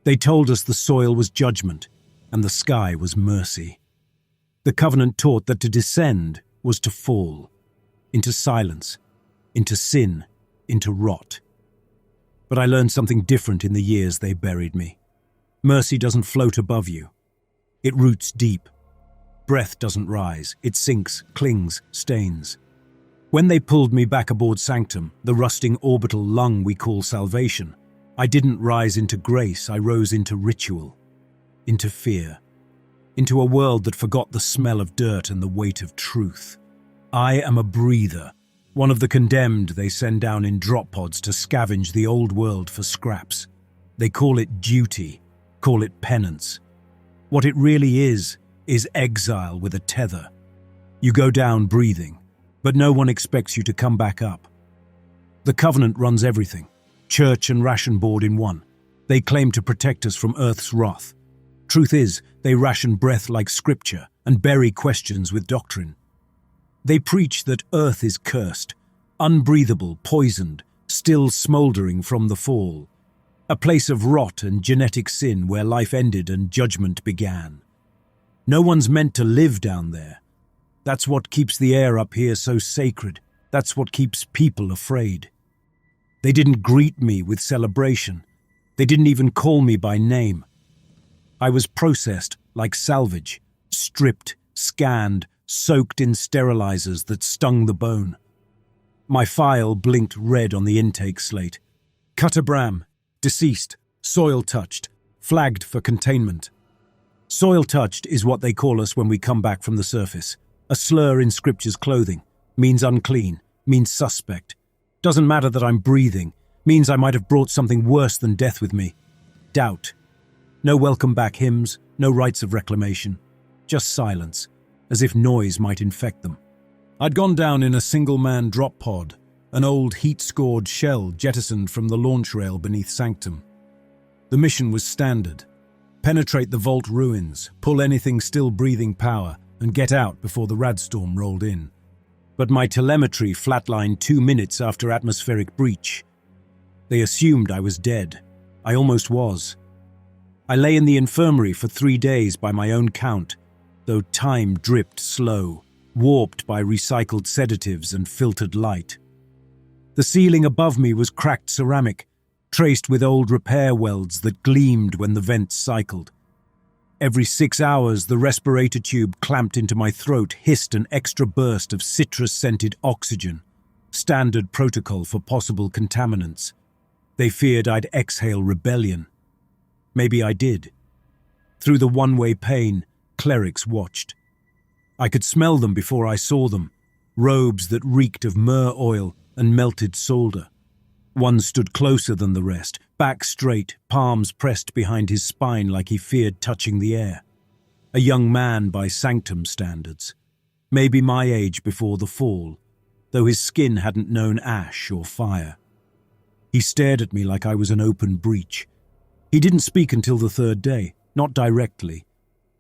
They told us the soil was judgment and the sky was mercy. The covenant taught that to descend was to fall, into silence, into sin, into rot. But I learned something different in the years they buried me. Mercy doesn't float above you. It roots deep. Breath doesn't rise. It sinks, clings, stains. When they pulled me back aboard Sanctum, the rusting orbital lung we call salvation, I didn't rise into grace, I rose into ritual, into fear, into a world that forgot the smell of dirt and the weight of truth. I am a breather, one of the condemned they send down in drop pods to scavenge the old world for scraps. They call it duty, call it penance. What it really is exile with a tether. You go down breathing, but no one expects you to come back up. The covenant runs everything, church and ration board in one. They claim to protect us from Earth's wrath. Truth is, they ration breath like scripture and bury questions with doctrine. They preach that Earth is cursed, unbreathable, poisoned, still smouldering from the fall. A place of rot and genetic sin where life ended and judgment began. No one's meant to live down there. That's what keeps the air up here so sacred. That's what keeps people afraid. They didn't greet me with celebration. They didn't even call me by name. I was processed like salvage, stripped, scanned, soaked in sterilizers that stung the bone. My file blinked red on the intake slate. Cutter-bram, deceased, soil touched, flagged for containment. Soil touched is what they call us when we come back from the surface. A slur in Scripture's clothing. Means unclean. Means suspect. Doesn't matter that I'm breathing. Means I might have brought something worse than death with me. Doubt. No welcome back hymns, no rites of reclamation. Just silence, as if noise might infect them. I'd gone down in a single-man drop pod, an old heat-scored shell jettisoned from the launch rail beneath Sanctum. The mission was standard. Penetrate the vault ruins, pull anything still breathing power, and get out before the radstorm rolled in. But my telemetry flatlined 2 minutes after atmospheric breach. They assumed I was dead. I almost was. I lay in the infirmary for 3 days by my own count, though time dripped slow, warped by recycled sedatives and filtered light. The ceiling above me was cracked ceramic, traced with old repair welds that gleamed when the vents cycled. Every 6 hours, the respirator tube clamped into my throat hissed an extra burst of citrus-scented oxygen, standard protocol for possible contaminants. They feared I'd exhale rebellion. Maybe I did. Through the one-way pane, clerics watched. I could smell them before I saw them, robes that reeked of myrrh oil and melted solder. One stood closer than the rest, back straight, palms pressed behind his spine like he feared touching the air. A young man by Sanctum standards. Maybe my age before the fall, though his skin hadn't known ash or fire. He stared at me like I was an open breach. He didn't speak until the 3rd day, not directly.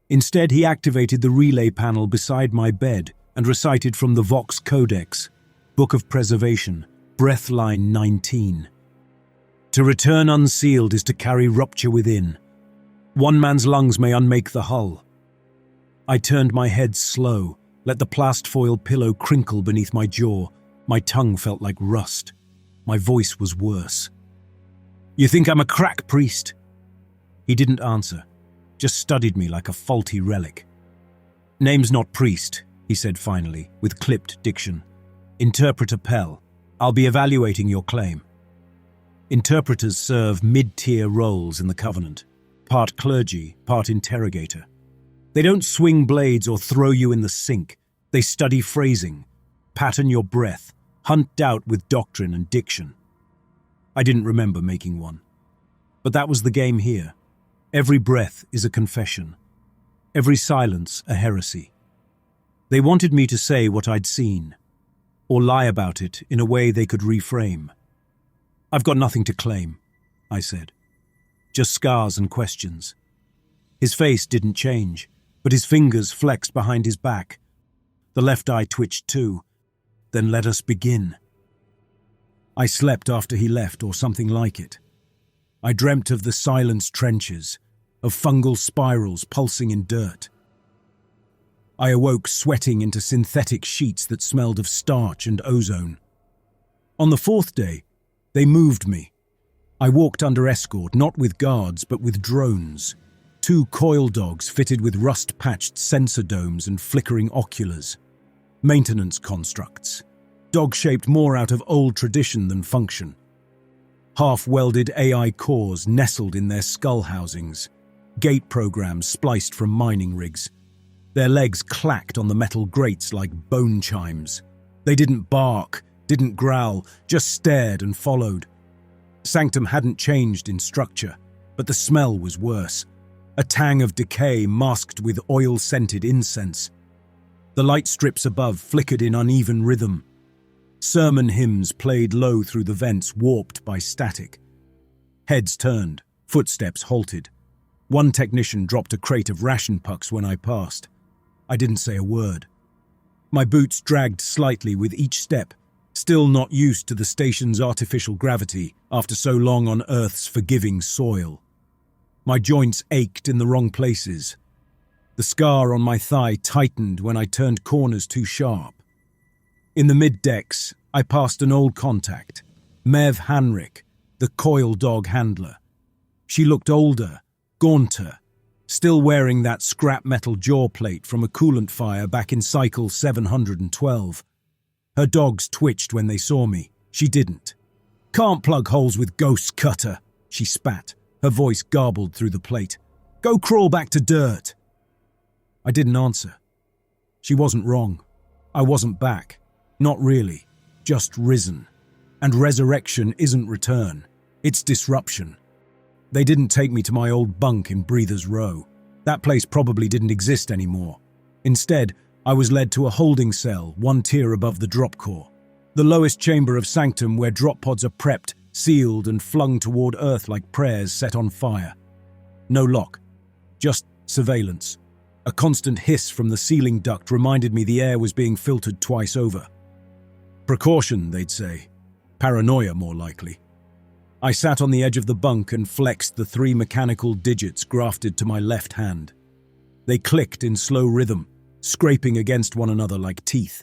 Instead, he activated the relay panel beside my bed and recited from the Vox Codex, Book of Preservation, Breath line 19. To return unsealed is to carry rupture within. One man's lungs may unmake the hull. I turned my head slow, let the plastfoil pillow crinkle beneath my jaw. My tongue felt like rust. My voice was worse. You think I'm a crack priest? He didn't answer, just studied me like a faulty relic. Name's not priest, he said finally, with clipped diction. Interpreter Pell. I'll be evaluating your claim. Interpreters serve mid-tier roles in the Covenant, part clergy, part interrogator. They don't swing blades or throw you in the sink. They study phrasing, pattern your breath, hunt doubt with doctrine and diction. I didn't remember making one. But that was the game here. Every breath is a confession. Every silence a heresy. They wanted me to say what I'd seen, or lie about it in a way they could reframe. I've got nothing to claim, I said. Just scars and questions. His face didn't change, but his fingers flexed behind his back. The left eye twitched too. Then let us begin. I slept after he left, or something like it. I dreamt of the silenced trenches, of fungal spirals pulsing in dirt. I awoke sweating into synthetic sheets that smelled of starch and ozone. On the fourth day, they moved me. I walked under escort, not with guards, but with drones. 2 coil dogs fitted with rust-patched sensor domes and flickering oculars. Maintenance constructs. Dog shaped more out of old tradition than function. Half-welded AI cores nestled in their skull housings. Gate programs spliced from mining rigs. Their legs clacked on the metal grates like bone chimes. They didn't bark, didn't growl, just stared and followed. Sanctum hadn't changed in structure, but the smell was worse. A tang of decay masked with oil-scented incense. The light strips above flickered in uneven rhythm. Sermon hymns played low through the vents, warped by static. Heads turned, footsteps halted. One technician dropped a crate of ration pucks when I passed. I didn't say a word. My boots dragged slightly with each step, still not used to the station's artificial gravity after so long on Earth's forgiving soil. My joints ached in the wrong places. The scar on my thigh tightened when I turned corners too sharp. In the mid-decks, I passed an old contact, Mev Hanrick, the coil dog handler. She looked older, gaunter, still wearing that scrap metal jaw plate from a coolant fire back in cycle 712. Her dogs twitched when they saw me. She didn't. "Can't plug holes with ghosts, Cutter," she spat, her voice garbled through the plate. "Go crawl back to dirt." I didn't answer. She wasn't wrong. I wasn't back. Not really. Just risen. And resurrection isn't return. It's disruption. They didn't take me to my old bunk in Breather's Row. That place probably didn't exist anymore. Instead, I was led to a holding cell 1 tier above the drop core. The lowest chamber of Sanctum where drop pods are prepped, sealed and flung toward Earth like prayers set on fire. No lock. Just surveillance. A constant hiss from the ceiling duct reminded me the air was being filtered twice over. Precaution, they'd say. Paranoia, more likely. I sat on the edge of the bunk and flexed the 3 mechanical digits grafted to my left hand. They clicked in slow rhythm, scraping against one another like teeth.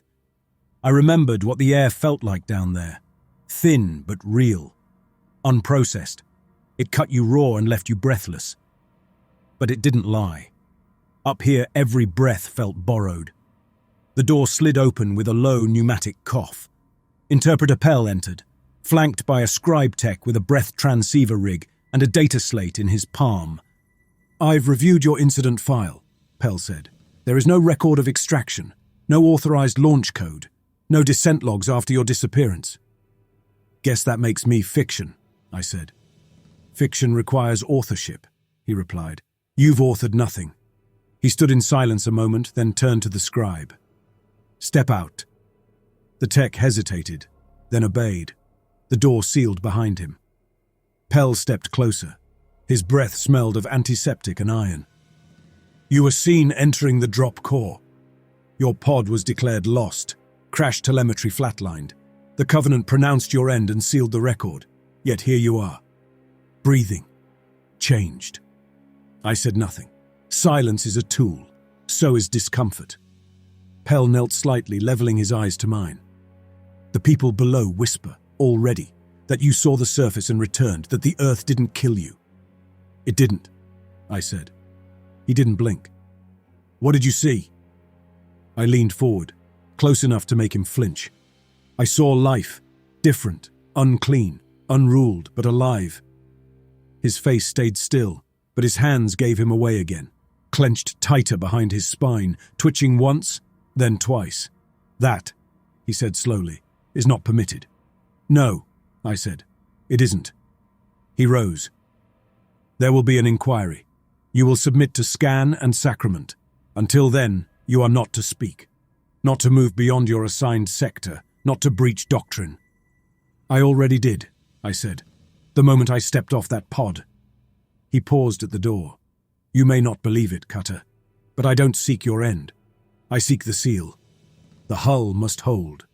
I remembered what the air felt like down there. Thin but real. Unprocessed. It cut you raw and left you breathless. But it didn't lie. Up here, every breath felt borrowed. The door slid open with a low pneumatic cough. Interpreter Pell entered, flanked by a scribe tech with a breath transceiver rig and a data slate in his palm. "I've reviewed your incident file," Pell said. "There is no record of extraction, no authorized launch code, no descent logs after your disappearance." "Guess that makes me fiction," I said. "Fiction requires authorship," he replied. "You've authored nothing." He stood in silence a moment, then turned to the scribe. "Step out." The tech hesitated, then obeyed. The door sealed behind him. Pell stepped closer. His breath smelled of antiseptic and iron. "You were seen entering the drop core. Your pod was declared lost. Crash telemetry flatlined. The Covenant pronounced your end and sealed the record. Yet here you are. Breathing. Changed." I said nothing. Silence is a tool. So is discomfort. Pell knelt slightly, leveling his eyes to mine. "The people below whisper, already, that you saw the surface and returned, that the Earth didn't kill you." "It didn't," I said. He didn't blink. "What did you see?" I leaned forward, close enough to make him flinch. "I saw life, different, unclean, unruled, but alive." His face stayed still, but his hands gave him away again, clenched tighter behind his spine, twitching once, then twice. "That," he said slowly, "is not permitted." "No," I said, "it isn't." He rose. "There will be an inquiry. You will submit to scan and sacrament. Until then, you are not to speak. Not to move beyond your assigned sector, not to breach doctrine." "I already did," I said, "the moment I stepped off that pod." He paused at the door. "You may not believe it, Cutter, but I don't seek your end. I seek the seal. The hull must hold."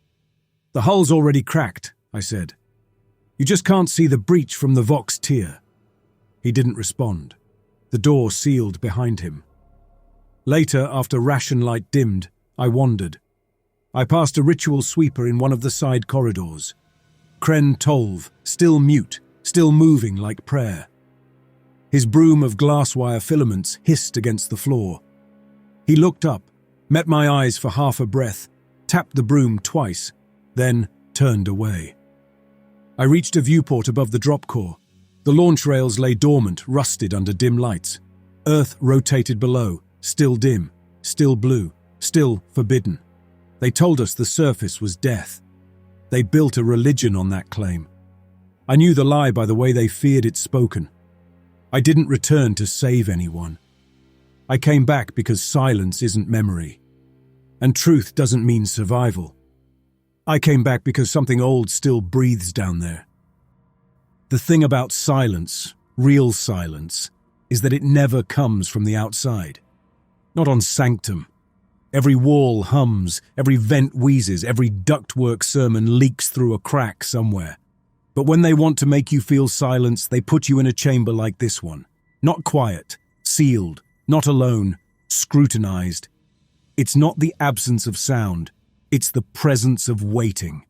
"The hull's already cracked," I said. "You just can't see the breach from the Vox tier." He didn't respond. The door sealed behind him. Later, after ration light dimmed, I wandered. I passed a ritual sweeper in one of the side corridors. Kren Tolv, still mute, still moving like prayer. His broom of glass wire filaments hissed against the floor. He looked up, met my eyes for half a breath, tapped the broom twice, then turned away. I reached a viewport above the drop core. The launch rails lay dormant, rusted under dim lights. Earth rotated below, still dim, still blue, still forbidden. They told us the surface was death. They built a religion on that claim. I knew the lie by the way they feared it spoken. I didn't return to save anyone. I came back because silence isn't memory, and truth doesn't mean survival. I came back because something old still breathes down there. The thing about silence, real silence, is that it never comes from the outside. Not on Sanctum. Every wall hums, every vent wheezes, every ductwork sermon leaks through a crack somewhere. But when they want to make you feel silence, they put you in a chamber like this one. Not quiet, sealed, not alone, scrutinized. It's not the absence of sound, it's the presence of waiting.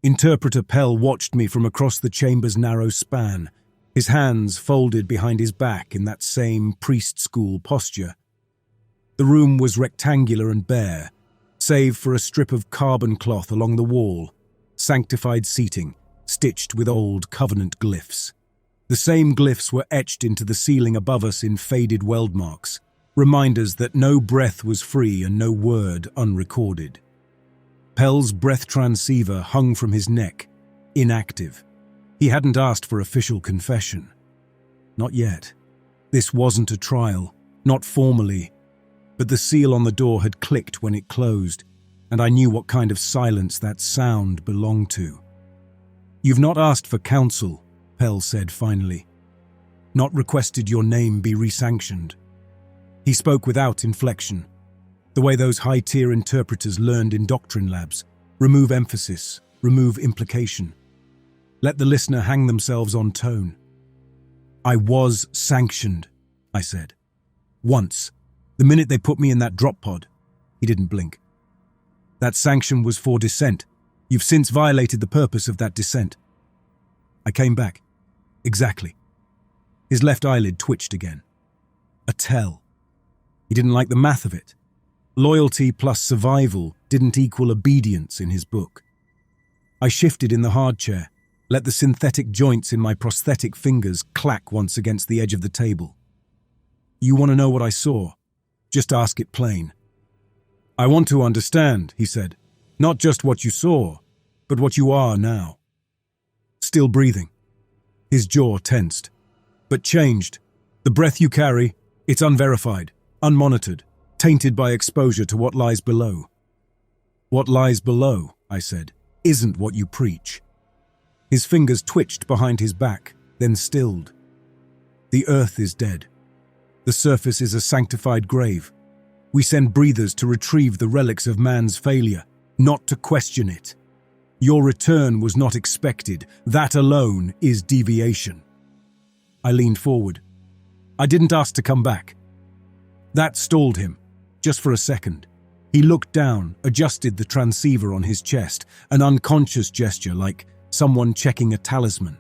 Interpreter Pell watched me from across the chamber's narrow span, his hands folded behind his back in that same priest school posture. The room was rectangular and bare, save for a strip of carbon cloth along the wall, sanctified seating, stitched with old covenant glyphs. The same glyphs were etched into the ceiling above us in faded weld marks, reminders that no breath was free and no word unrecorded. Pell's breath transceiver hung from his neck, inactive. He hadn't asked for official confession. Not yet. This wasn't a trial, not formally, but the seal on the door had clicked when it closed, and I knew what kind of silence that sound belonged to. "You've not asked for counsel," Pell said finally. "Not requested your name be resanctioned." He spoke without inflection, the way those high-tier interpreters learned in doctrine labs. Remove emphasis, remove implication. Let the listener hang themselves on tone. "I was sanctioned," I said. "Once, the minute they put me in that drop pod." He didn't blink. "That sanction was for dissent. You've since violated the purpose of that dissent." I came back. Exactly. His left eyelid twitched again. A tell. He didn't like the math of it. Loyalty plus survival didn't equal obedience in his book. I shifted in the hard chair, let the synthetic joints in my prosthetic fingers clack once against the edge of the table. "You want to know what I saw? Just ask it plain." "I want to understand," he said. "Not just what you saw, but what you are now." Still breathing. His jaw tensed. "But changed. The breath you carry, it's unverified, unmonitored, tainted by exposure to what lies below." "What lies below," I said, "isn't what you preach." His fingers twitched behind his back, then stilled. "The earth is dead. The surface is a sanctified grave. We send breathers to retrieve the relics of man's failure, not to question it. Your return was not expected. That alone is deviation." I leaned forward. "I didn't ask to come back." That stalled him, just for a second. He looked down, adjusted the transceiver on his chest, an unconscious gesture like someone checking a talisman.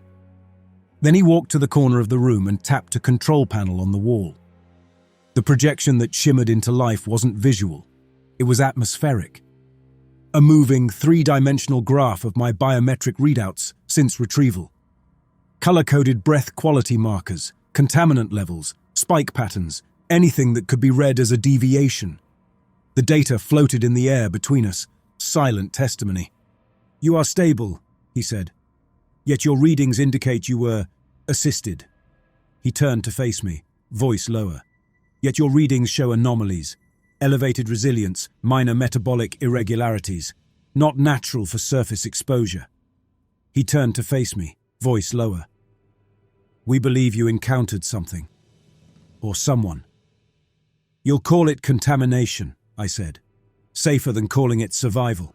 Then he walked to the corner of the room and tapped a control panel on the wall. The projection that shimmered into life wasn't visual. It was atmospheric. A moving, three-dimensional graph of my biometric readouts since retrieval. Color-coded breath quality markers, contaminant levels, spike patterns, anything that could be read as a deviation. The data floated in the air between us, silent testimony. "You are stable," he said. "Yet your readings indicate you were assisted." He turned to face me, voice lower. "Yet your readings show anomalies. Elevated resilience, minor metabolic irregularities, not natural for surface exposure." He turned to face me, voice lower. "We believe you encountered something. Or someone." "You'll call it contamination," I said. "Safer than calling it survival.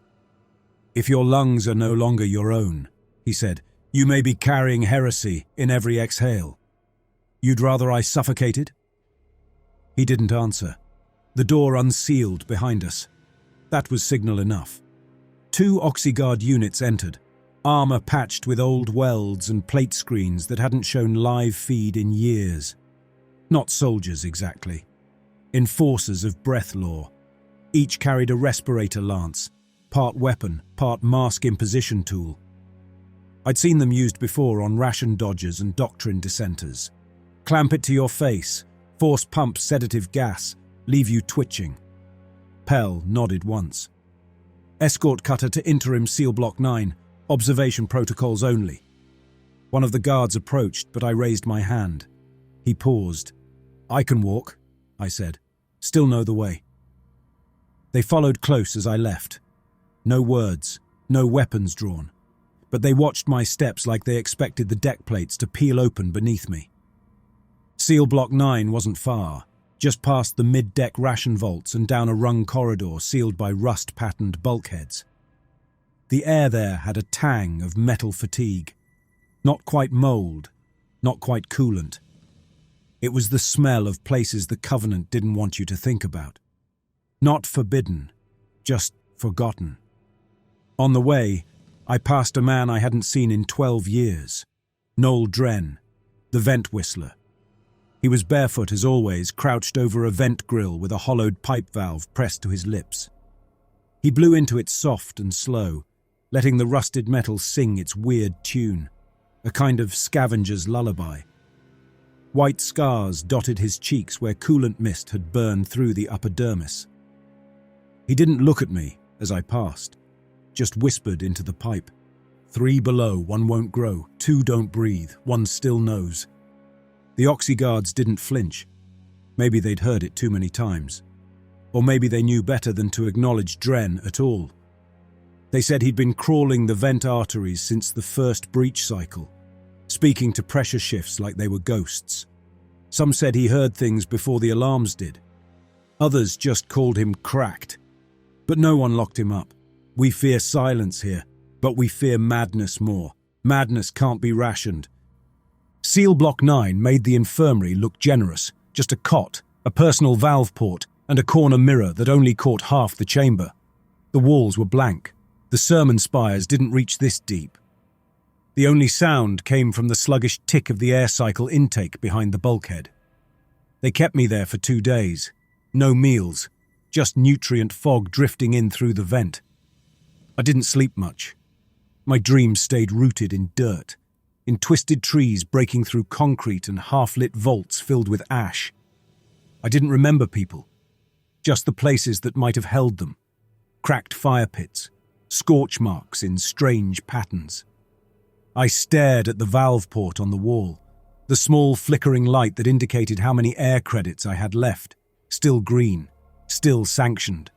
If your lungs are no longer your own," he said, "you may be carrying heresy in every exhale." You'd rather I suffocated? He didn't answer. The door unsealed behind us. That was signal enough. 2 Oxyguard units entered, armor patched with old welds and plate screens that hadn't shown live feed in years. Not soldiers exactly. Enforcers of breath law. Each carried a respirator lance, part weapon, part mask imposition tool. I'd seen them used before on ration dodgers and doctrine dissenters. Clamp it to your face, force pump sedative gas, leave you twitching. Pell nodded once. Escort cutter to interim seal block 9, observation protocols only. One of the guards approached, but I raised my hand. He paused. I can walk, I said. Still know the way. They followed close as I left. No words, no weapons drawn. But they watched my steps like they expected the deck plates to peel open beneath me. Seal Block 9 wasn't far, just past the mid-deck ration vaults and down a rung corridor sealed by rust-patterned bulkheads. The air there had a tang of metal fatigue. Not quite mold, not quite coolant. It was the smell of places the Covenant didn't want you to think about. Not forbidden, just forgotten. On the way, I passed a man I hadn't seen in 12 years. Noel Dren, the vent whistler. He was barefoot as always, crouched over a vent grill with a hollowed pipe valve pressed to his lips. He blew into it soft and slow, letting the rusted metal sing its weird tune, a kind of scavenger's lullaby. White scars dotted his cheeks where coolant mist had burned through the upper dermis. He didn't look at me as I passed, just whispered into the pipe. 3 below, 1 won't grow, 2 don't breathe, 1 still knows. The Oxyguards didn't flinch. Maybe they'd heard it too many times. Or maybe they knew better than to acknowledge Dren at all. They said he'd been crawling the vent arteries since the first breach cycle, speaking to pressure shifts like they were ghosts. Some said he heard things before the alarms did. Others just called him cracked. But no one locked him up. We fear silence here, but we fear madness more. Madness can't be rationed. Seal Block 9 made the infirmary look generous. Just a cot, a personal valve port, and a corner mirror that only caught half the chamber. The walls were blank. The sermon spires didn't reach this deep. The only sound came from the sluggish tick of the air cycle intake behind the bulkhead. They kept me there for 2 days. No meals, just nutrient fog drifting in through the vent. I didn't sleep much. My dreams stayed rooted in dirt, in twisted trees breaking through concrete and half-lit vaults filled with ash. I didn't remember people, just the places that might have held them. Cracked fire pits, scorch marks in strange patterns. I stared at the valve port on the wall, the small flickering light that indicated how many air credits I had left, still green, still sanctioned.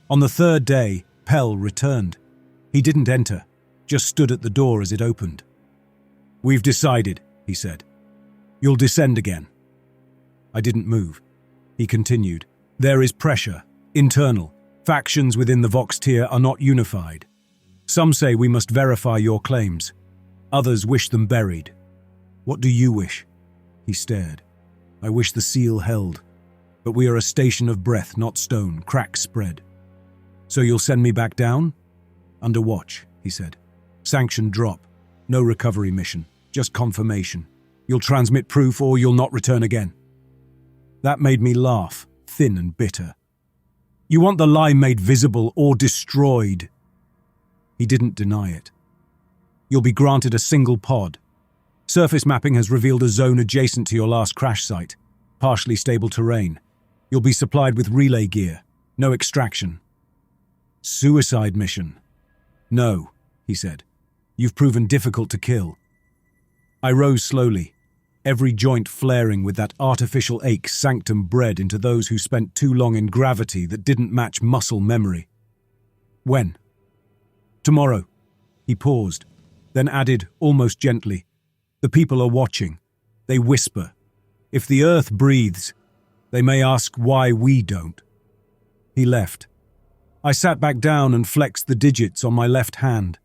On the 3rd day, Pell returned. He didn't enter, just stood at the door as it opened. "We've decided," he said. "You'll descend again." I didn't move. He continued. "There is pressure, internal. Factions within the Vox tier are not unified. Some say we must verify your claims. Others wish them buried. What do you wish?" He stared. "I wish the seal held. But we are a station of breath, not stone, cracks spread." "So you'll send me back down?" "Under watch," he said. "Sanction drop. No recovery mission. Just confirmation. You'll transmit proof or you'll not return again." That made me laugh, thin and bitter. "You want the lie made visible or destroyed?" He didn't deny it. "You'll be granted a single pod. Surface mapping has revealed a zone adjacent to your last crash site. Partially stable terrain. You'll be supplied with relay gear. No extraction." "Suicide mission?" "No," he said. "You've proven difficult to kill." I rose slowly, every joint flaring with that artificial ache Sanctum bred into those who spent too long in gravity that didn't match muscle memory. "When?" "Tomorrow." He paused, then added almost gently, "The people are watching. They whisper. If the earth breathes, they may ask why we don't." He left. I sat back down and flexed the digits on my left hand.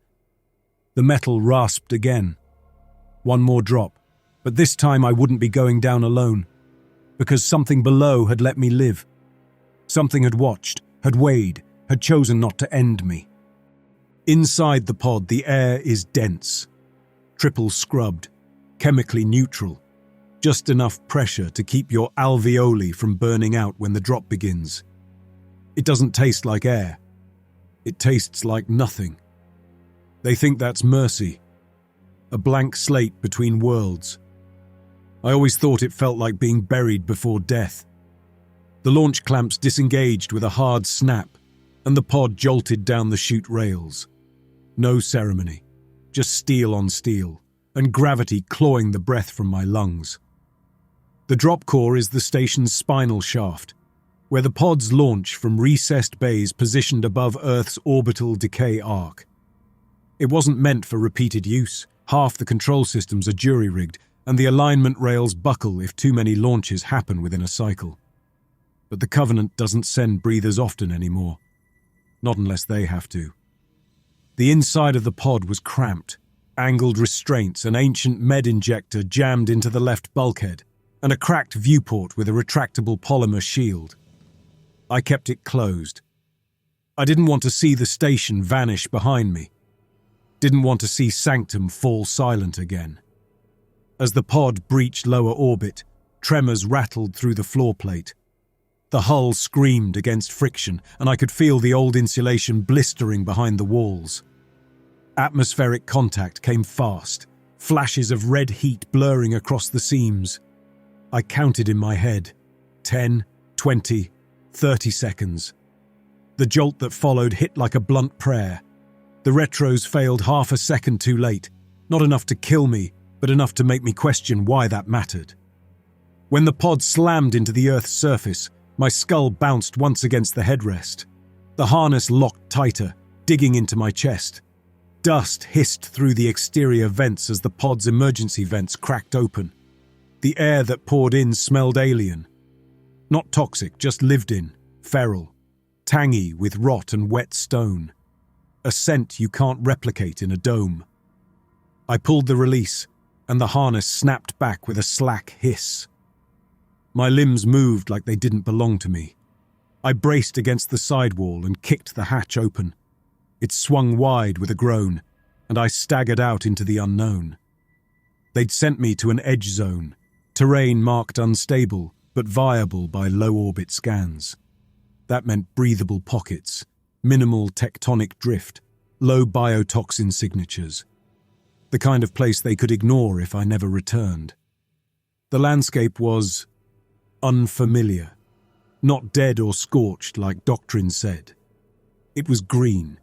The metal rasped again. One more drop. But this time I wouldn't be going down alone, because something below had let me live. Something had watched, had weighed, had chosen not to end me. Inside the pod, the air is dense, triple scrubbed, chemically neutral, just enough pressure to keep your alveoli from burning out when the drop begins. It doesn't taste like air. It tastes like nothing. They think that's mercy, a blank slate between worlds. I always thought it felt like being buried before death. The launch clamps disengaged with a hard snap, and the pod jolted down the chute rails. No ceremony, just steel on steel, and gravity clawing the breath from my lungs. The drop core is the station's spinal shaft, where the pods launch from recessed bays positioned above Earth's orbital decay arc. It wasn't meant for repeated use. Half the control systems are jury-rigged, and the alignment rails buckle if too many launches happen within a cycle. But the Covenant doesn't send breathers often anymore. Not unless they have to. The inside of the pod was cramped, angled restraints, an ancient med injector jammed into the left bulkhead, and a cracked viewport with a retractable polymer shield. I kept it closed. I didn't want to see the station vanish behind me. Didn't want to see Sanctum fall silent again. As the pod breached lower orbit, tremors rattled through the floor plate. The hull screamed against friction, and I could feel the old insulation blistering behind the walls. Atmospheric contact came fast, flashes of red heat blurring across the seams. I counted in my head. 10, 20, 30 seconds. The jolt that followed hit like a blunt prayer. The retros failed half a second too late, not enough to kill me, but enough to make me question why that mattered. When the pod slammed into the Earth's surface, my skull bounced once against the headrest. The harness locked tighter, digging into my chest. Dust hissed through the exterior vents as the pod's emergency vents cracked open. The air that poured in smelled alien. Not toxic, just lived in, feral, tangy with rot and wet stone. A scent you can't replicate in a dome. I pulled the release, and the harness snapped back with a slack hiss. My limbs moved like they didn't belong to me. I braced against the sidewall and kicked the hatch open. It swung wide with a groan, and I staggered out into the unknown. They'd sent me to an edge zone, terrain marked unstable but viable by low-orbit scans. That meant breathable pockets, minimal tectonic drift, low biotoxin signatures. The kind of place they could ignore if I never returned. The landscape was unfamiliar, not dead or scorched like doctrine said. It was green.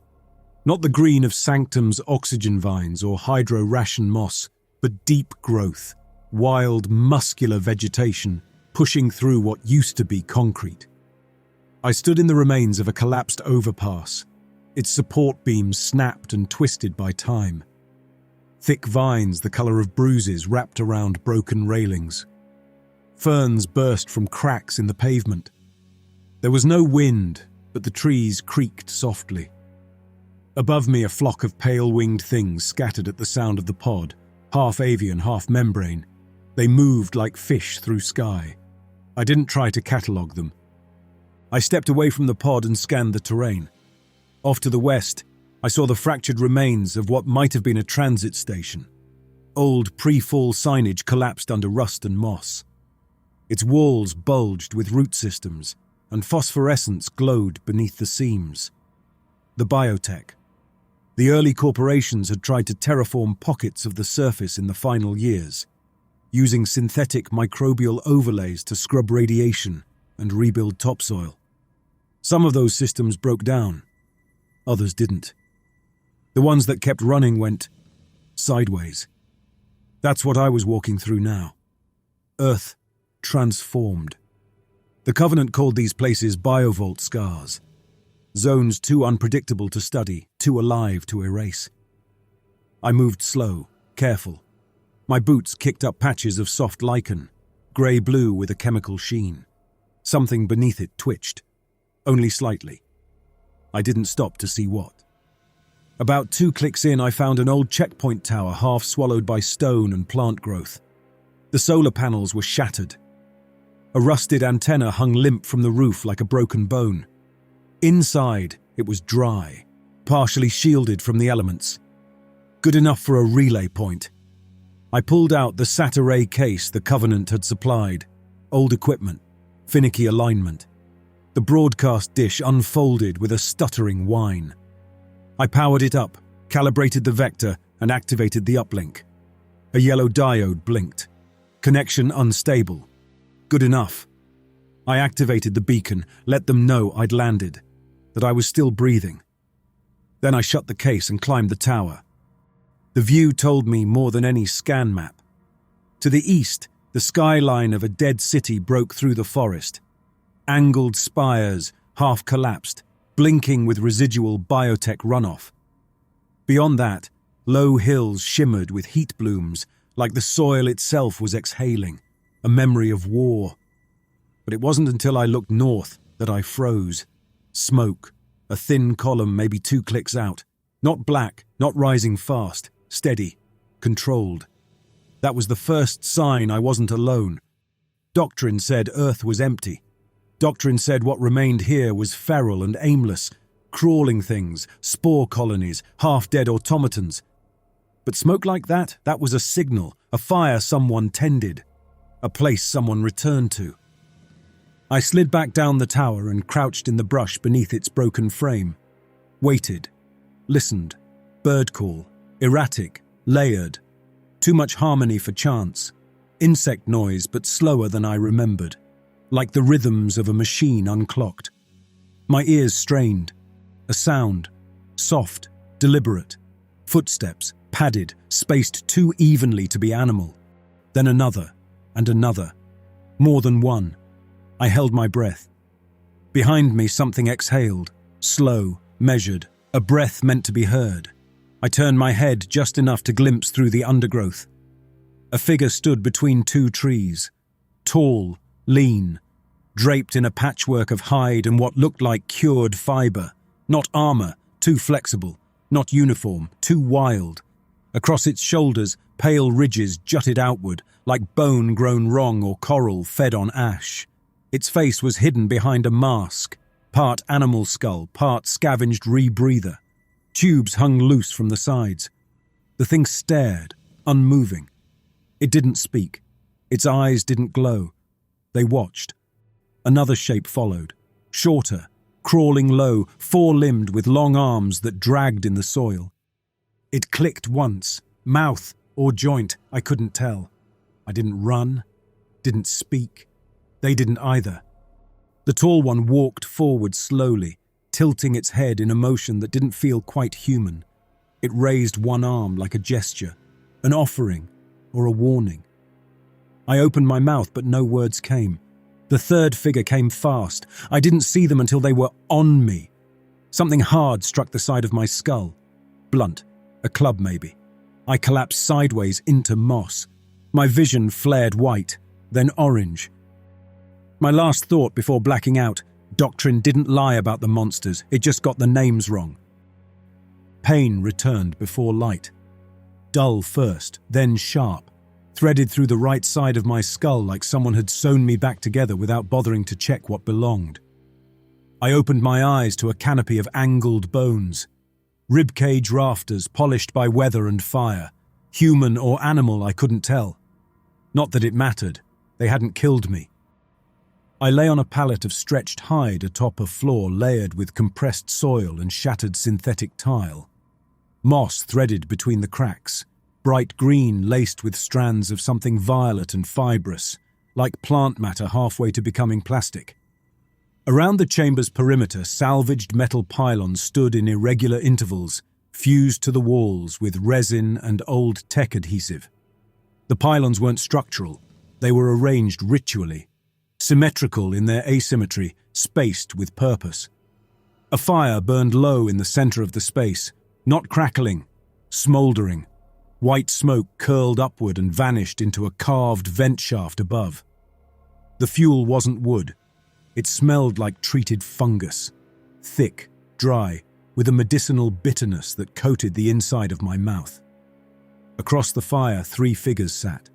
Not the green of Sanctum's oxygen vines or hydro-ration moss, but deep growth, wild, muscular vegetation pushing through what used to be concrete. I stood in the remains of a collapsed overpass, its support beams snapped and twisted by time. Thick vines the color of bruises wrapped around broken railings. Ferns burst from cracks in the pavement. There was no wind, but the trees creaked softly. Above me, a flock of pale-winged things scattered at the sound of the pod, half avian, half membrane. They moved like fish through sky. I didn't try to catalogue them. I stepped away from the pod and scanned the terrain. Off to the west, I saw the fractured remains of what might have been a transit station. Old pre-fall signage collapsed under rust and moss. Its walls bulged with root systems, and phosphorescence glowed beneath the seams. The biotech. The early corporations had tried to terraform pockets of the surface in the final years, using synthetic microbial overlays to scrub radiation and rebuild topsoil. Some of those systems broke down. Others didn't. The ones that kept running went sideways. That's what I was walking through now. Earth transformed. The Covenant called these places biovault scars. Zones too unpredictable to study, too alive to erase. I moved slow, careful. My boots kicked up patches of soft lichen, grey-blue with a chemical sheen. Something beneath it twitched, only slightly. I didn't stop to see what. About 2 clicks in, I found an old checkpoint tower half swallowed by stone and plant growth. The solar panels were shattered. A rusted antenna hung limp from the roof like a broken bone. Inside, it was dry, partially shielded from the elements. Good enough for a relay point. I pulled out the SAT array case the Covenant had supplied. Old equipment, finicky alignment. The broadcast dish unfolded with a stuttering whine. I powered it up, calibrated the vector, and activated the uplink. A yellow diode blinked. Connection unstable. Good enough. I activated the beacon, let them know I'd landed, that I was still breathing. Then I shut the case and climbed the tower. The view told me more than any scan map. To the east, the skyline of a dead city broke through the forest. Angled spires, half collapsed, blinking with residual biotech runoff. Beyond that, low hills shimmered with heat blooms, like the soil itself was exhaling, a memory of war. But it wasn't until I looked north that I froze. Smoke, a thin column maybe 2 clicks out. Not black, not rising fast, steady, controlled. That was the first sign I wasn't alone. Doctrine said Earth was empty. Doctrine said what remained here was feral and aimless, crawling things, spore colonies, half-dead automatons. But smoke like that was a signal, a fire someone tended, a place someone returned to. I slid back down the tower and crouched in the brush beneath its broken frame. Waited, listened, bird call, erratic, layered. Too much harmony for chance. Insect noise, but slower than I remembered, like the rhythms of a machine unclocked. My ears strained. A sound, soft, deliberate. Footsteps, padded, spaced too evenly to be animal. Then another, and another. More than one. I held my breath. Behind me, something exhaled, slow, measured, a breath meant to be heard. I turned my head just enough to glimpse through the undergrowth. A figure stood between 2 trees, tall, lean, draped in a patchwork of hide and what looked like cured fiber. Not armor, too flexible, not uniform, too wild. Across its shoulders, pale ridges jutted outward, like bone grown wrong or coral fed on ash. Its face was hidden behind a mask, part animal skull, part scavenged rebreather. Tubes hung loose from the sides. The thing stared, unmoving. It didn't speak. Its eyes didn't glow. They watched. Another shape followed, shorter, crawling low, 4-limbed with long arms that dragged in the soil. It clicked once, mouth or joint, I couldn't tell. I didn't run, didn't speak. They didn't either. The tall one walked forward slowly, tilting its head in a motion that didn't feel quite human. It raised one arm like a gesture, an offering or a warning. I opened my mouth, but no words came. The third figure came fast. I didn't see them until they were on me. Something hard struck the side of my skull. Blunt, a club maybe. I collapsed sideways into moss. My vision flared white, then orange. My last thought before blacking out, Doctrine didn't lie about the monsters, it just got the names wrong. Pain returned before light. Dull first, then sharp, threaded through the right side of my skull like someone had sewn me back together without bothering to check what belonged. I opened my eyes to a canopy of angled bones. Ribcage rafters polished by weather and fire. Human or animal, I couldn't tell. Not that it mattered, they hadn't killed me. I lay on a pallet of stretched hide atop a floor layered with compressed soil and shattered synthetic tile. Moss threaded between the cracks, bright green laced with strands of something violet and fibrous, like plant matter halfway to becoming plastic. Around the chamber's perimeter, salvaged metal pylons stood in irregular intervals, fused to the walls with resin and old tech adhesive. The pylons weren't structural, they were arranged ritually, symmetrical in their asymmetry, spaced with purpose. A fire burned low in the center of the space, not crackling, smoldering. White smoke curled upward and vanished into a carved vent shaft above. The fuel wasn't wood. It smelled like treated fungus, thick, dry, with a medicinal bitterness that coated the inside of my mouth. Across the fire, 3 figures sat.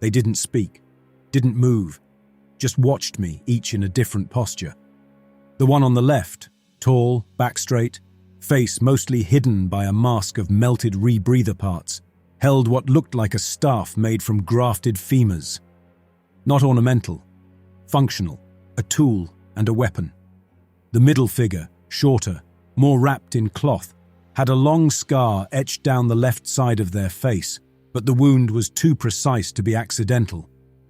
They didn't speak, didn't move, just watched me, each in a different posture. The one on the left, tall, back straight, face mostly hidden by a mask of melted rebreather parts, held what looked like a staff made from grafted femurs. Not ornamental, functional, a tool and a weapon. The middle figure, shorter, more wrapped in cloth, had a long scar etched down the left side of their face, but the wound was too precise to be accidental.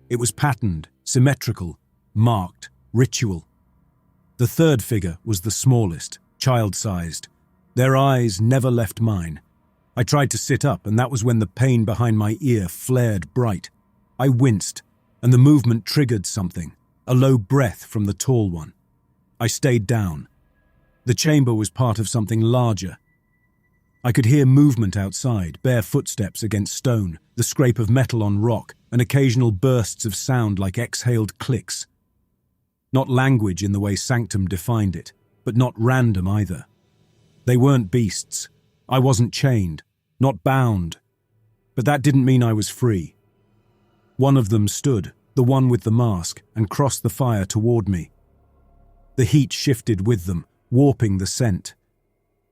It was patterned, symmetrical, marked, ritual. The third figure was the smallest, child-sized. Their eyes never left mine. I tried to sit up, and that was when the pain behind my ear flared bright. I winced, and the movement triggered something, a low breath from the tall one. I stayed down. The chamber was part of something larger. I could hear movement outside, bare footsteps against stone, the scrape of metal on rock, and occasional bursts of sound like exhaled clicks. Not language in the way Sanctum defined it, but not random either. They weren't beasts. I wasn't chained, not bound. But that didn't mean I was free. One of them stood, the one with the mask, and crossed the fire toward me. The heat shifted with them, warping the scent.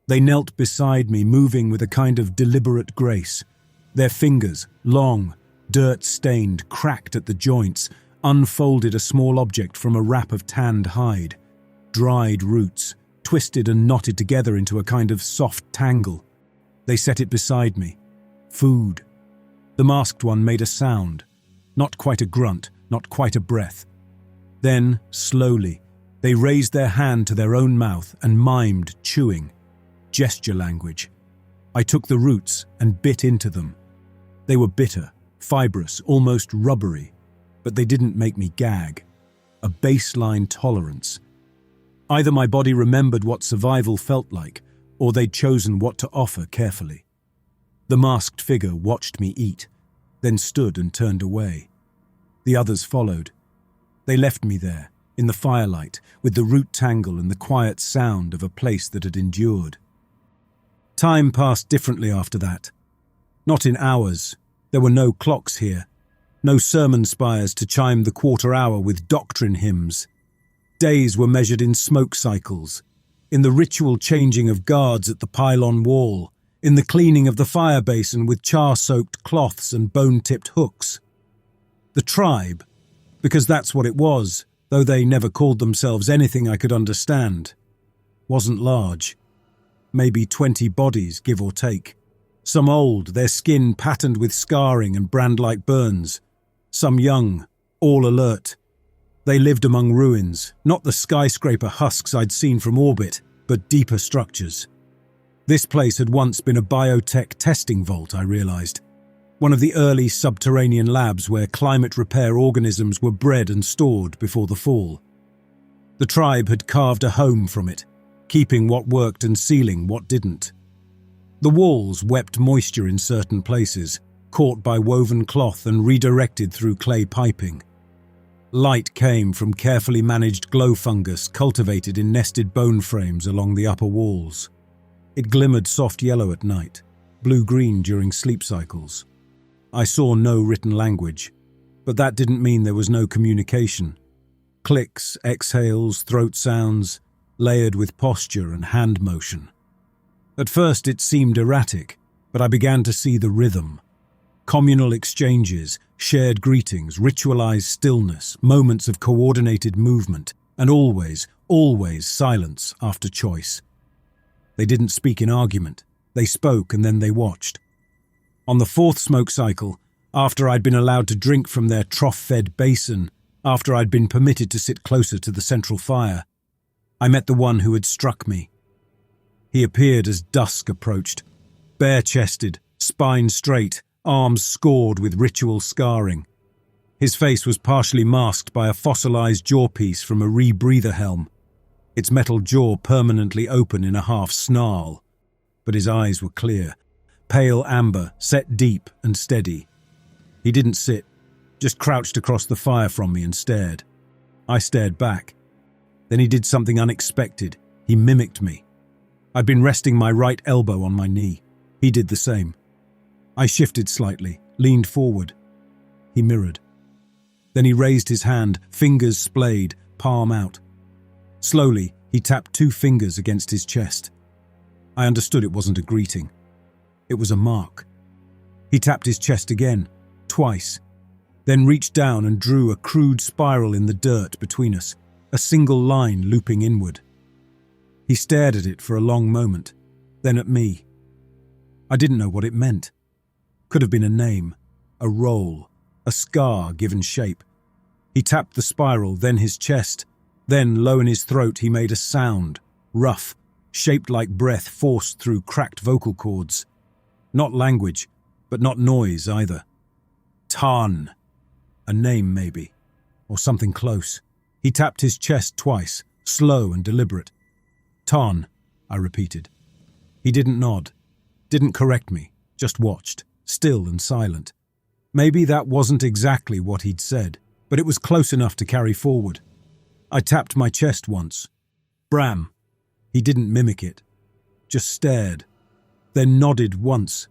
They knelt beside me, moving with a kind of deliberate grace. Their fingers, long, dirt-stained, cracked at the joints, unfolded a small object from a wrap of tanned hide. Dried roots, twisted and knotted together into a kind of soft tangle. They set it beside me. Food. The masked one made a sound. Not quite a grunt, not quite a breath. Then, slowly, they raised their hand to their own mouth and mimed chewing. Gesture language. I took the roots and bit into them. They were bitter, fibrous, almost rubbery, but they didn't make me gag. A baseline tolerance. Either my body remembered what survival felt like, or they'd chosen what to offer carefully. The masked figure watched me eat, then stood and turned away. The others followed. They left me there, in the firelight, with the root tangle and the quiet sound of a place that had endured. Time passed differently after that. Not in hours. There were no clocks here. No sermon spires to chime the quarter hour with doctrine hymns. Days were measured in smoke cycles, in the ritual changing of guards at the pylon wall, in the cleaning of the fire basin with char-soaked cloths and bone-tipped hooks. The tribe, because that's what it was, though they never called themselves anything I could understand, wasn't large. Maybe 20 bodies, give or take. Some old, their skin patterned with scarring and brand-like burns. Some young, all alert. They lived among ruins, not the skyscraper husks I'd seen from orbit, but deeper structures. This place had once been a biotech testing vault, I realized. One of the early subterranean labs where climate repair organisms were bred and stored before the fall. The tribe had carved a home from it, keeping what worked and sealing what didn't. The walls wept moisture in certain places, caught by woven cloth and redirected through clay piping. Light came from carefully managed glow fungus cultivated in nested bone frames along the upper walls. It glimmered soft yellow at night, blue-green during sleep cycles. I saw no written language, but that didn't mean there was no communication. Clicks, exhales, throat sounds, layered with posture and hand motion. At first it seemed erratic, but I began to see the rhythm. Communal exchanges, shared greetings, ritualized stillness, moments of coordinated movement, and always silence after choice. They didn't speak in argument. They spoke and then they watched. On the fourth smoke cycle, after I'd been allowed to drink from their trough-fed basin, after I'd been permitted to sit closer to the central fire, I met the one who had struck me. He appeared as dusk approached, bare-chested, spine straight, arms scored with ritual scarring. His face was partially masked by a fossilized jawpiece from a rebreather helm, its metal jaw permanently open in a half snarl. But his eyes were clear, pale amber, set deep and steady. He didn't sit, just crouched across the fire from me and stared. I stared back. Then he did something unexpected. He mimicked me. I'd been resting my right elbow on my knee. He did the same. I shifted slightly, leaned forward. he mirrored. Then he raised his hand, fingers splayed, palm out. Slowly, he tapped 2 fingers against his chest. I understood it wasn't a greeting. It was a mark. He tapped his chest again, twice, then reached down and drew a crude spiral in the dirt between us, a single line looping inward. He stared at it for a long moment, then at me. I didn't know what it meant. Could have been a name, a role, a scar given shape. He tapped the spiral, then his chest, then low in his throat he made a sound, rough, shaped like breath forced through cracked vocal cords. Not language, but not noise either. Tarn. A name maybe, or something close. He tapped his chest twice, slow and deliberate. Tarn, I repeated. He didn't nod, didn't correct me, just watched, still and silent. Maybe that wasn't exactly what he'd said, but it was close enough to carry forward. I tapped my chest once. Bram. He didn't mimic it, just stared, then nodded once,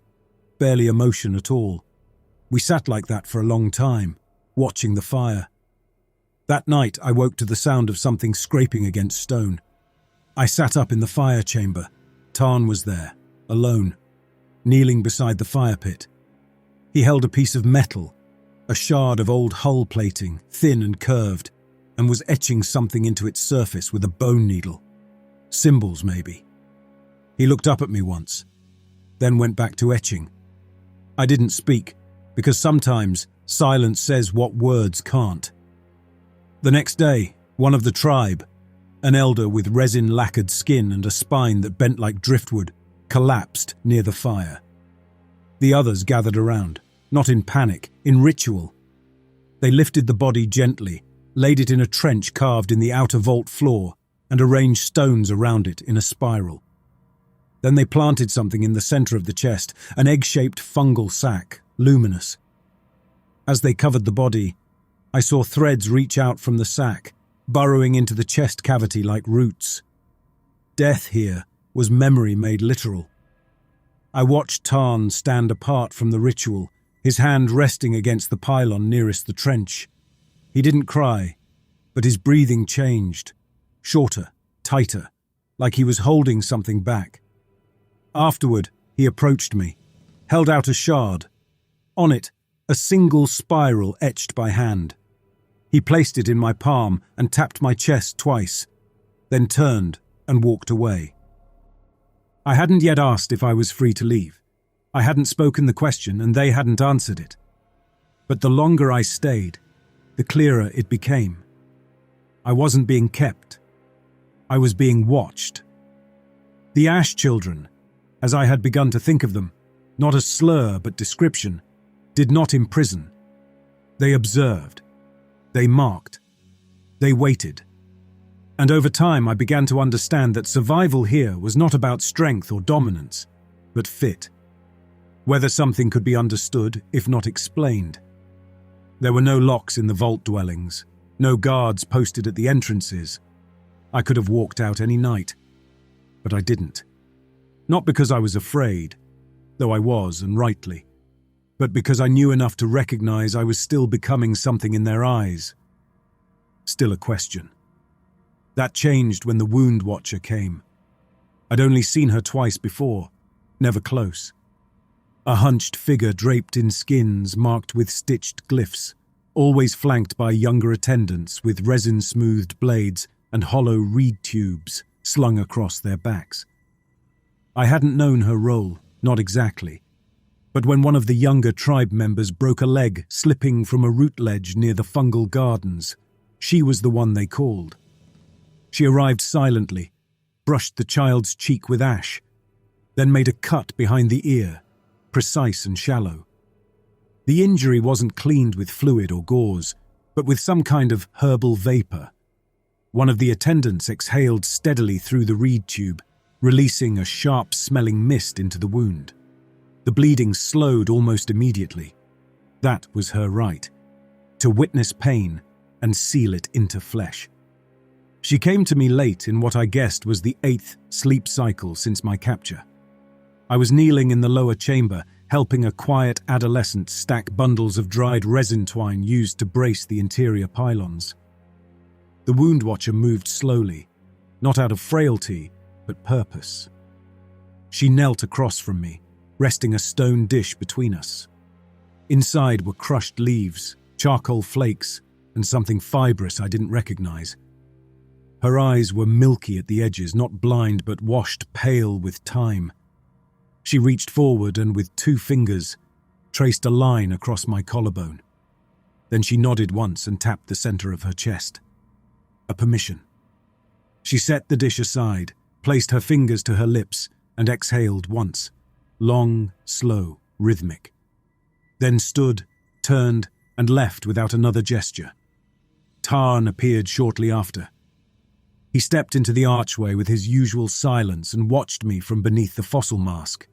barely a motion at all. We sat like that for a long time, watching the fire. That night I woke to the sound of something scraping against stone. I sat up in the fire chamber. Tarn was there, alone, kneeling beside the fire pit. He held a piece of metal, a shard of old hull plating, thin and curved, and was etching something into its surface with a bone needle. Symbols, maybe. He looked up at me once, then went back to etching. I didn't speak, because sometimes silence says what words can't. The next day, one of the tribe, an elder with resin-lacquered skin and a spine that bent like driftwood, collapsed near the fire. The others gathered around, not in panic, in ritual. They lifted the body gently, laid it in a trench carved in the outer vault floor, and arranged stones around it in a spiral. Then they planted something in the center of the chest, an egg-shaped fungal sac, luminous. As they covered the body, I saw threads reach out from the sac, burrowing into the chest cavity like roots. Death here was memory made literal. I watched Tarn stand apart from the ritual, his hand resting against the pylon nearest the trench. He didn't cry, but his breathing changed, shorter, tighter, like he was holding something back. Afterward, he approached me, held out a shard. On it, a single spiral etched by hand. He placed it in my palm and tapped my chest twice, then turned and walked away. I hadn't yet asked if I was free to leave. I hadn't spoken the question and they hadn't answered it. But the longer I stayed, the clearer it became. I wasn't being kept. I was being watched. The Ash Children, as I had begun to think of them, not as slur but description, did not imprison. They observed. They marked. They waited. And over time I began to understand that survival here was not about strength or dominance, but fit. Whether something could be understood, if not explained. There were no locks in the vault dwellings, no guards posted at the entrances. I could have walked out any night, but I didn't. Not because I was afraid, though I was, and rightly, but because I knew enough to recognize I was still becoming something in their eyes. Still a question. That changed when the Wound Watcher came. I'd only seen her twice before, never close. A hunched figure draped in skins marked with stitched glyphs, always flanked by younger attendants with resin-smoothed blades and hollow reed tubes slung across their backs. I hadn't known her role, not exactly, but when one of the younger tribe members broke a leg slipping from a root ledge near the fungal gardens, she was the one they called. She arrived silently, brushed the child's cheek with ash, then made a cut behind the ear, precise and shallow. The injury wasn't cleaned with fluid or gauze, but with some kind of herbal vapor. One of the attendants exhaled steadily through the reed tube, releasing a sharp-smelling mist into the wound. The bleeding slowed almost immediately. That was her right, to witness pain and seal it into flesh. She came to me late in what I guessed was the 8th sleep cycle since my capture. I was kneeling in the lower chamber, helping a quiet adolescent stack bundles of dried resin twine used to brace the interior pylons. The wound watcher moved slowly, not out of frailty, but purpose. She knelt across from me, resting a stone dish between us. Inside were crushed leaves, charcoal flakes, and something fibrous I didn't recognize. Her eyes were milky at the edges, not blind but washed pale with time. She reached forward and with 2 fingers traced a line across my collarbone. Then she nodded once and tapped the center of her chest. A permission. She set the dish aside, placed her fingers to her lips, and exhaled once. Long, slow, rhythmic. Then stood, turned, and left without another gesture. Tarn appeared shortly after. He stepped into the archway with his usual silence and watched me from beneath the fossil mask.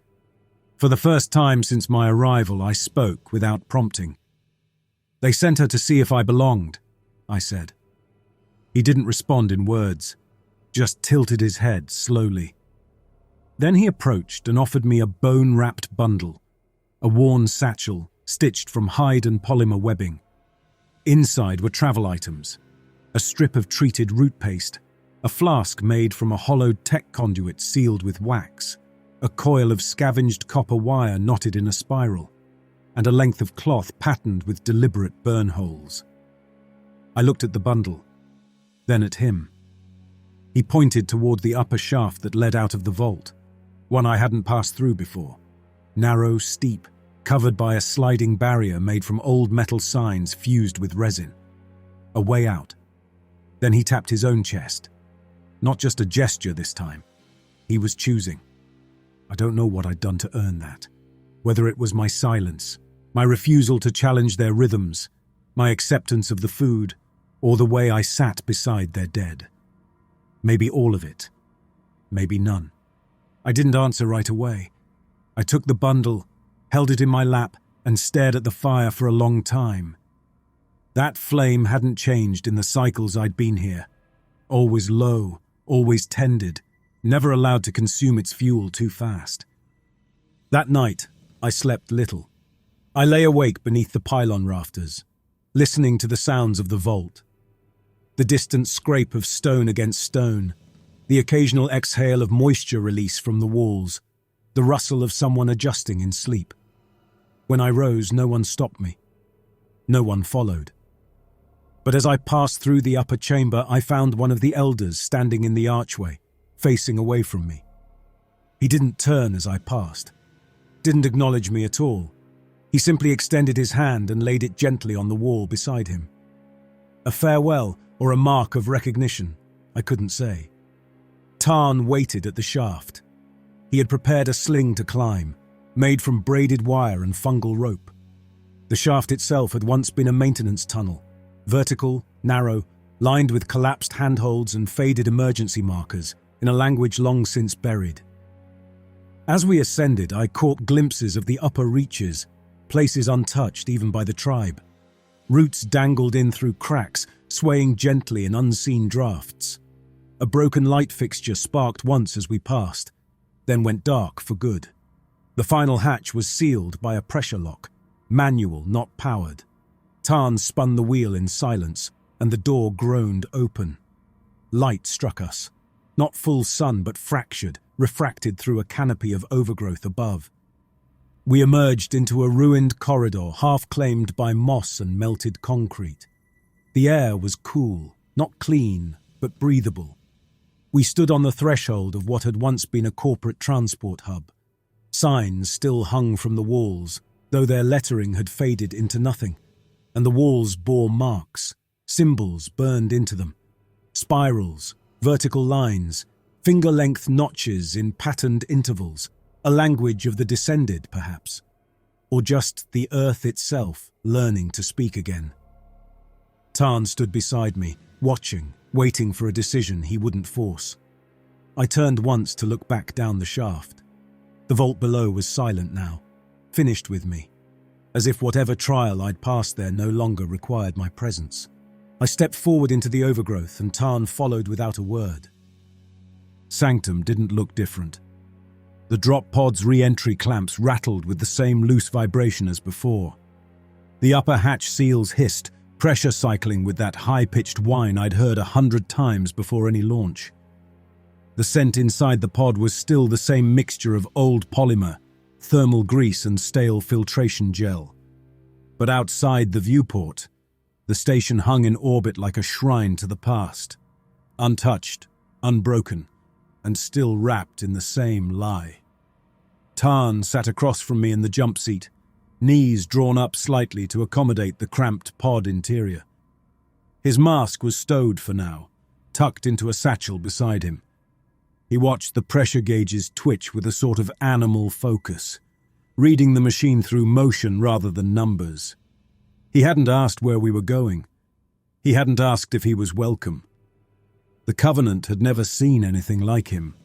For the first time since my arrival, I spoke without prompting. "They sent her to see if I belonged," I said. He didn't respond in words, just tilted his head slowly. Then he approached and offered me a bone-wrapped bundle, a worn satchel stitched from hide and polymer webbing. Inside were travel items, a strip of treated root paste, a flask made from a hollowed tech conduit sealed with wax, a coil of scavenged copper wire knotted in a spiral, and a length of cloth patterned with deliberate burn holes. I looked at the bundle, then at him. He pointed toward the upper shaft that led out of the vault, one I hadn't passed through before. Narrow, steep, covered by a sliding barrier made from old metal signs fused with resin. A way out. Then he tapped his own chest. Not just a gesture this time. He was choosing. I don't know what I'd done to earn that. Whether it was my silence, my refusal to challenge their rhythms, my acceptance of the food, or the way I sat beside their dead. Maybe all of it. Maybe none. I didn't answer right away. I took the bundle, held it in my lap, and stared at the fire for a long time. That flame hadn't changed in the cycles I'd been here. Always low, always tended, never allowed to consume its fuel too fast. That night, I slept little. I lay awake beneath the pylon rafters, listening to the sounds of the vault. The distant scrape of stone against stone, the occasional exhale of moisture release from the walls, the rustle of someone adjusting in sleep. When I rose, no one stopped me. No one followed. But as I passed through the upper chamber, I found one of the elders standing in the archway, facing away from me. He didn't turn as I passed, didn't acknowledge me at all. He simply extended his hand and laid it gently on the wall beside him. A farewell or a mark of recognition, I couldn't say. Tarn waited at the shaft. He had prepared a sling to climb, made from braided wire and fungal rope. The shaft itself had once been a maintenance tunnel, vertical, narrow, lined with collapsed handholds and faded emergency markers in a language long since buried. As we ascended, I caught glimpses of the upper reaches, places untouched even by the tribe. Roots dangled in through cracks, swaying gently in unseen drafts. A broken light fixture sparked once as we passed, then went dark for good. The final hatch was sealed by a pressure lock, manual, not powered. Tarn spun the wheel in silence, and the door groaned open. Light struck us. Not full sun, but fractured, refracted through a canopy of overgrowth above. We emerged into a ruined corridor, half claimed by moss and melted concrete. The air was cool, not clean, but breathable. We stood on the threshold of what had once been a corporate transport hub. Signs still hung from the walls, though their lettering had faded into nothing, and the walls bore marks, symbols burned into them. Spirals, vertical lines, finger-length notches in patterned intervals, a language of the descended, perhaps, or just the earth itself learning to speak again. Tarn stood beside me, watching, waiting for a decision he wouldn't force. I turned once to look back down the shaft. The vault below was silent now, finished with me, as if whatever trial I'd passed there no longer required my presence. I stepped forward into the overgrowth and Tarn followed without a word. Sanctum didn't look different. The drop pod's re-entry clamps rattled with the same loose vibration as before. The upper hatch seals hissed, pressure cycling with that high-pitched whine I'd heard 100 times before any launch. The scent inside the pod was still the same mixture of old polymer, thermal grease and stale filtration gel. But outside the viewport, the station hung in orbit like a shrine to the past, untouched, unbroken, and still wrapped in the same lie. Tarn sat across from me in the jump seat, knees drawn up slightly to accommodate the cramped pod interior. His mask was stowed for now, tucked into a satchel beside him. He watched the pressure gauges twitch with a sort of animal focus, reading the machine through motion rather than numbers. He hadn't asked where we were going. He hadn't asked if he was welcome. The Covenant had never seen anything like him.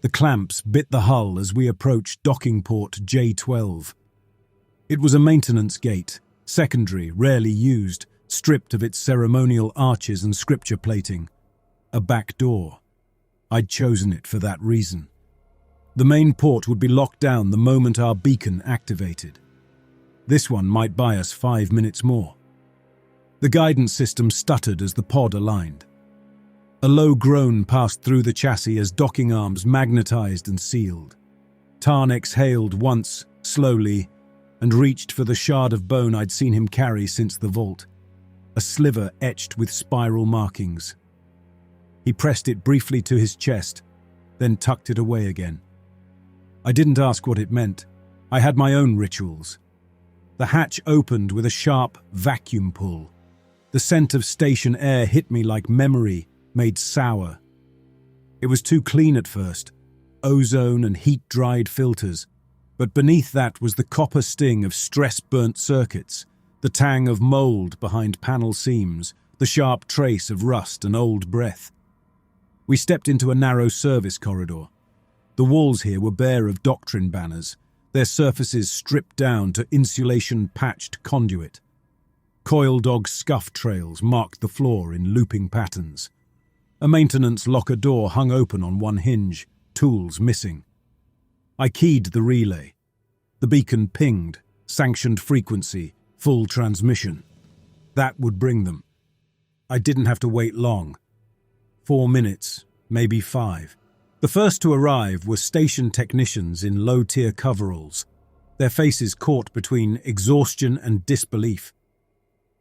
The clamps bit the hull as we approached docking port J12. It was a maintenance gate, secondary, rarely used, stripped of its ceremonial arches and scripture plating. A back door. I'd chosen it for that reason. The main port would be locked down the moment our beacon activated. This one might buy us 5 minutes more. The guidance system stuttered as the pod aligned. A low groan passed through the chassis as docking arms magnetized and sealed. Tarn exhaled once, slowly, and reached for the shard of bone I'd seen him carry since the vault, a sliver etched with spiral markings. He pressed it briefly to his chest, then tucked it away again. I didn't ask what it meant. I had my own rituals. The hatch opened with a sharp vacuum pull. The scent of station air hit me like memory, made sour. It was too clean at first, ozone and heat-dried filters, but beneath that was the copper sting of stress-burnt circuits, the tang of mold behind panel seams, the sharp trace of rust and old breath. We stepped into a narrow service corridor. The walls here were bare of doctrine banners, their surfaces stripped down to insulation-patched conduit. Coil dog scuff trails marked the floor in looping patterns. A maintenance locker door hung open on one hinge, tools missing. I keyed the relay. The beacon pinged, sanctioned frequency, full transmission. That would bring them. I didn't have to wait long. 4 minutes, maybe 5. The first to arrive were station technicians in low-tier coveralls, their faces caught between exhaustion and disbelief.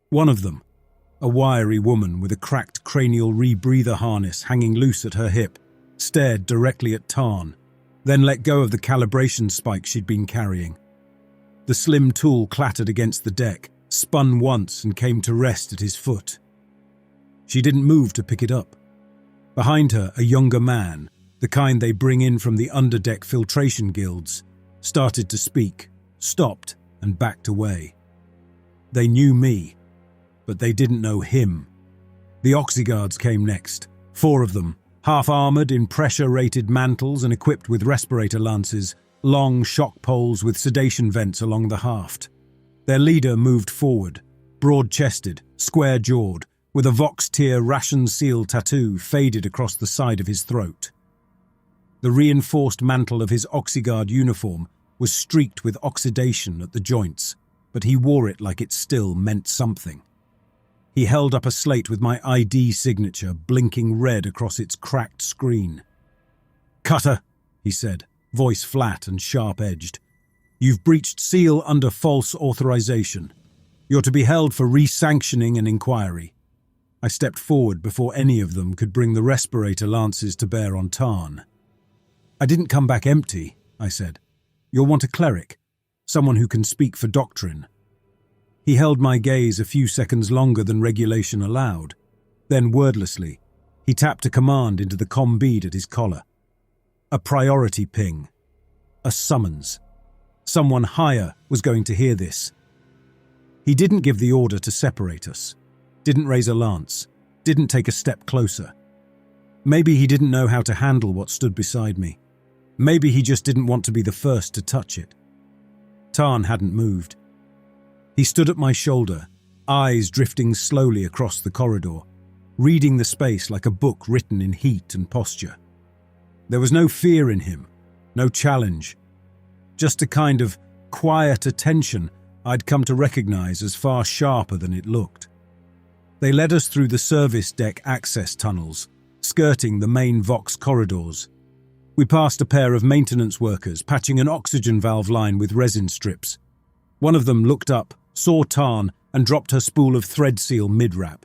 One of them, a wiry woman with a cracked cranial rebreather harness hanging loose at her hip, stared directly at Tarn, then let go of the calibration spike she'd been carrying. The slim tool clattered against the deck, spun once and came to rest at his foot. She didn't move to pick it up. Behind her, a younger man, the kind they bring in from the underdeck filtration guilds, started to speak, stopped, and backed away. They knew me, but they didn't know him. The oxyguards came next, 4 of them, half-armoured in pressure-rated mantles and equipped with respirator lances, long shock poles with sedation vents along the haft. Their leader moved forward, broad-chested, square-jawed, with a Vox-tier ration seal tattoo faded across the side of his throat. The reinforced mantle of his oxyguard uniform was streaked with oxidation at the joints, but he wore it like it still meant something. He held up a slate with my ID signature blinking red across its cracked screen. "Cutter," he said, voice flat and sharp-edged. "You've breached seal under false authorization. You're to be held for re-sanctioning and inquiry." I stepped forward before any of them could bring the respirator lances to bear on Tarn. "I didn't come back empty," I said. "You'll want a cleric, someone who can speak for doctrine." He held my gaze a few seconds longer than regulation allowed. Then, wordlessly, he tapped a command into the comm bead at his collar. A priority ping. A summons. Someone higher was going to hear this. He didn't give the order to separate us. Didn't raise a lance. Didn't take a step closer. Maybe he didn't know how to handle what stood beside me. Maybe he just didn't want to be the first to touch it. Tarn hadn't moved. He stood at my shoulder, eyes drifting slowly across the corridor, reading the space like a book written in heat and posture. There was no fear in him, no challenge. Just a kind of quiet attention I'd come to recognize as far sharper than it looked. They led us through the service deck access tunnels, skirting the main Vox corridors. We passed a pair of maintenance workers patching an oxygen valve line with resin strips. One of them looked up, saw Tarn, and dropped her spool of thread seal mid-wrap.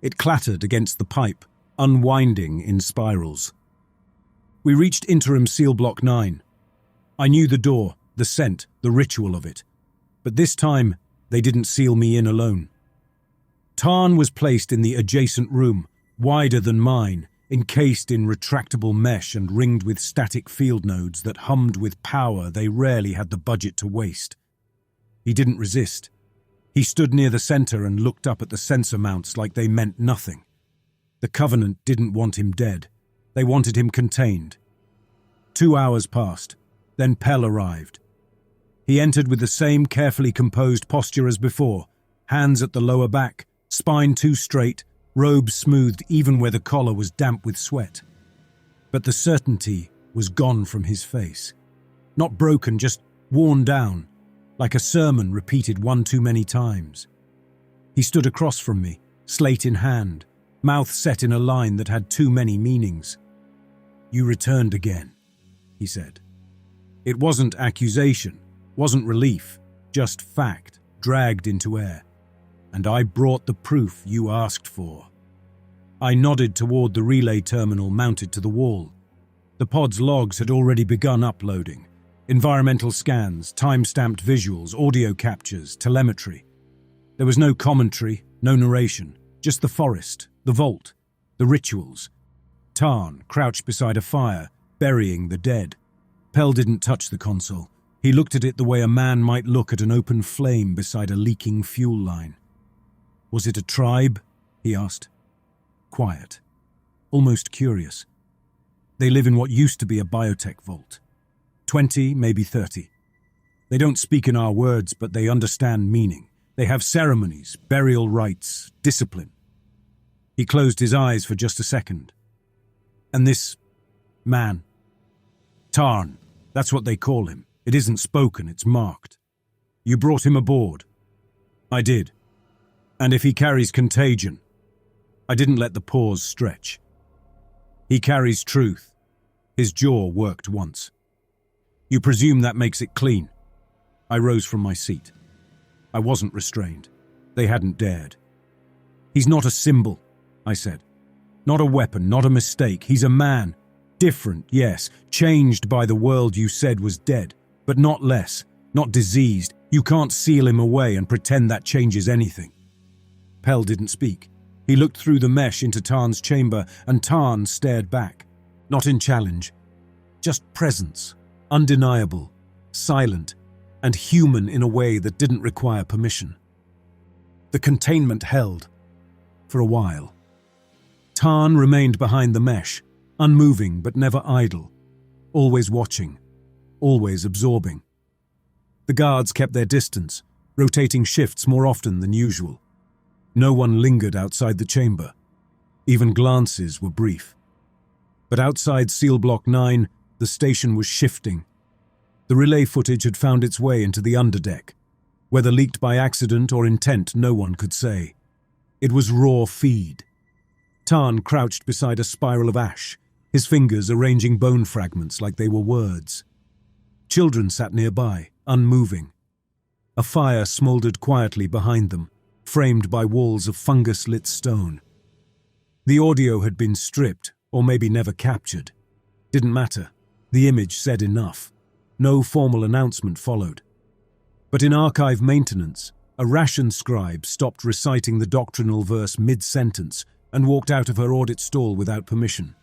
It clattered against the pipe, unwinding in spirals. We reached interim seal block 9. I knew the door, the scent, the ritual of it. But this time, they didn't seal me in alone. Tarn was placed in the adjacent room, wider than mine, encased in retractable mesh and ringed with static field nodes that hummed with power they rarely had the budget to waste. He didn't resist. He stood near the center and looked up at the sensor mounts like they meant nothing. The Covenant didn't want him dead. They wanted him contained. 2 hours passed. Then Pell arrived. He entered with the same carefully composed posture as before, hands at the lower back, spine too straight, robe smoothed even where the collar was damp with sweat. But the certainty was gone from his face. Not broken, just worn down, like a sermon repeated one too many times. He stood across from me, slate in hand, mouth set in a line that had too many meanings. "You returned again," he said. It wasn't accusation, wasn't relief, just fact, dragged into air. "And I brought the proof you asked for." I nodded toward the relay terminal mounted to the wall. The pod's logs had already begun uploading. Environmental scans, time-stamped visuals, audio captures, telemetry. There was no commentary, no narration, just the forest, the vault, the rituals. Tarn crouched beside a fire, burying the dead. Pell didn't touch the console. He looked at it the way a man might look at an open flame beside a leaking fuel line. "Was it a tribe?" he asked. Quiet, almost curious. "They live in what used to be a biotech vault. 20, maybe 30. They don't speak in our words, but they understand meaning. They have ceremonies, burial rites, discipline." He closed his eyes for just a second. "And this man, Tarn, that's what they call him. It isn't spoken, it's marked. You brought him aboard." "I did. And if he carries contagion," I didn't let the pause stretch. "He carries truth." His jaw worked once. "You presume that makes it clean?" I rose from my seat. I wasn't restrained. They hadn't dared. "He's not a symbol," I said. "Not a weapon, not a mistake. He's a man. Different, yes, changed by the world you said was dead, but not less, not diseased. You can't seal him away and pretend that changes anything." Pell didn't speak. He looked through the mesh into Tarn's chamber, and Tarn stared back. Not in challenge, just presence, undeniable, silent, and human in a way that didn't require permission. The containment held. For a while. Tarn remained behind the mesh, unmoving but never idle, always watching, always absorbing. The guards kept their distance, rotating shifts more often than usual. No one lingered outside the chamber. Even glances were brief. But outside Seal Block 9, the station was shifting. The relay footage had found its way into the underdeck. Whether leaked by accident or intent, no one could say. It was raw feed. Tarn crouched beside a spiral of ash, his fingers arranging bone fragments like they were words. Children sat nearby, unmoving. A fire smoldered quietly behind them, framed by walls of fungus-lit stone. The audio had been stripped, or maybe never captured. Didn't matter. The image said enough. No formal announcement followed. But in archive maintenance, a ration scribe stopped reciting the doctrinal verse mid-sentence and walked out of her audit stall without permission.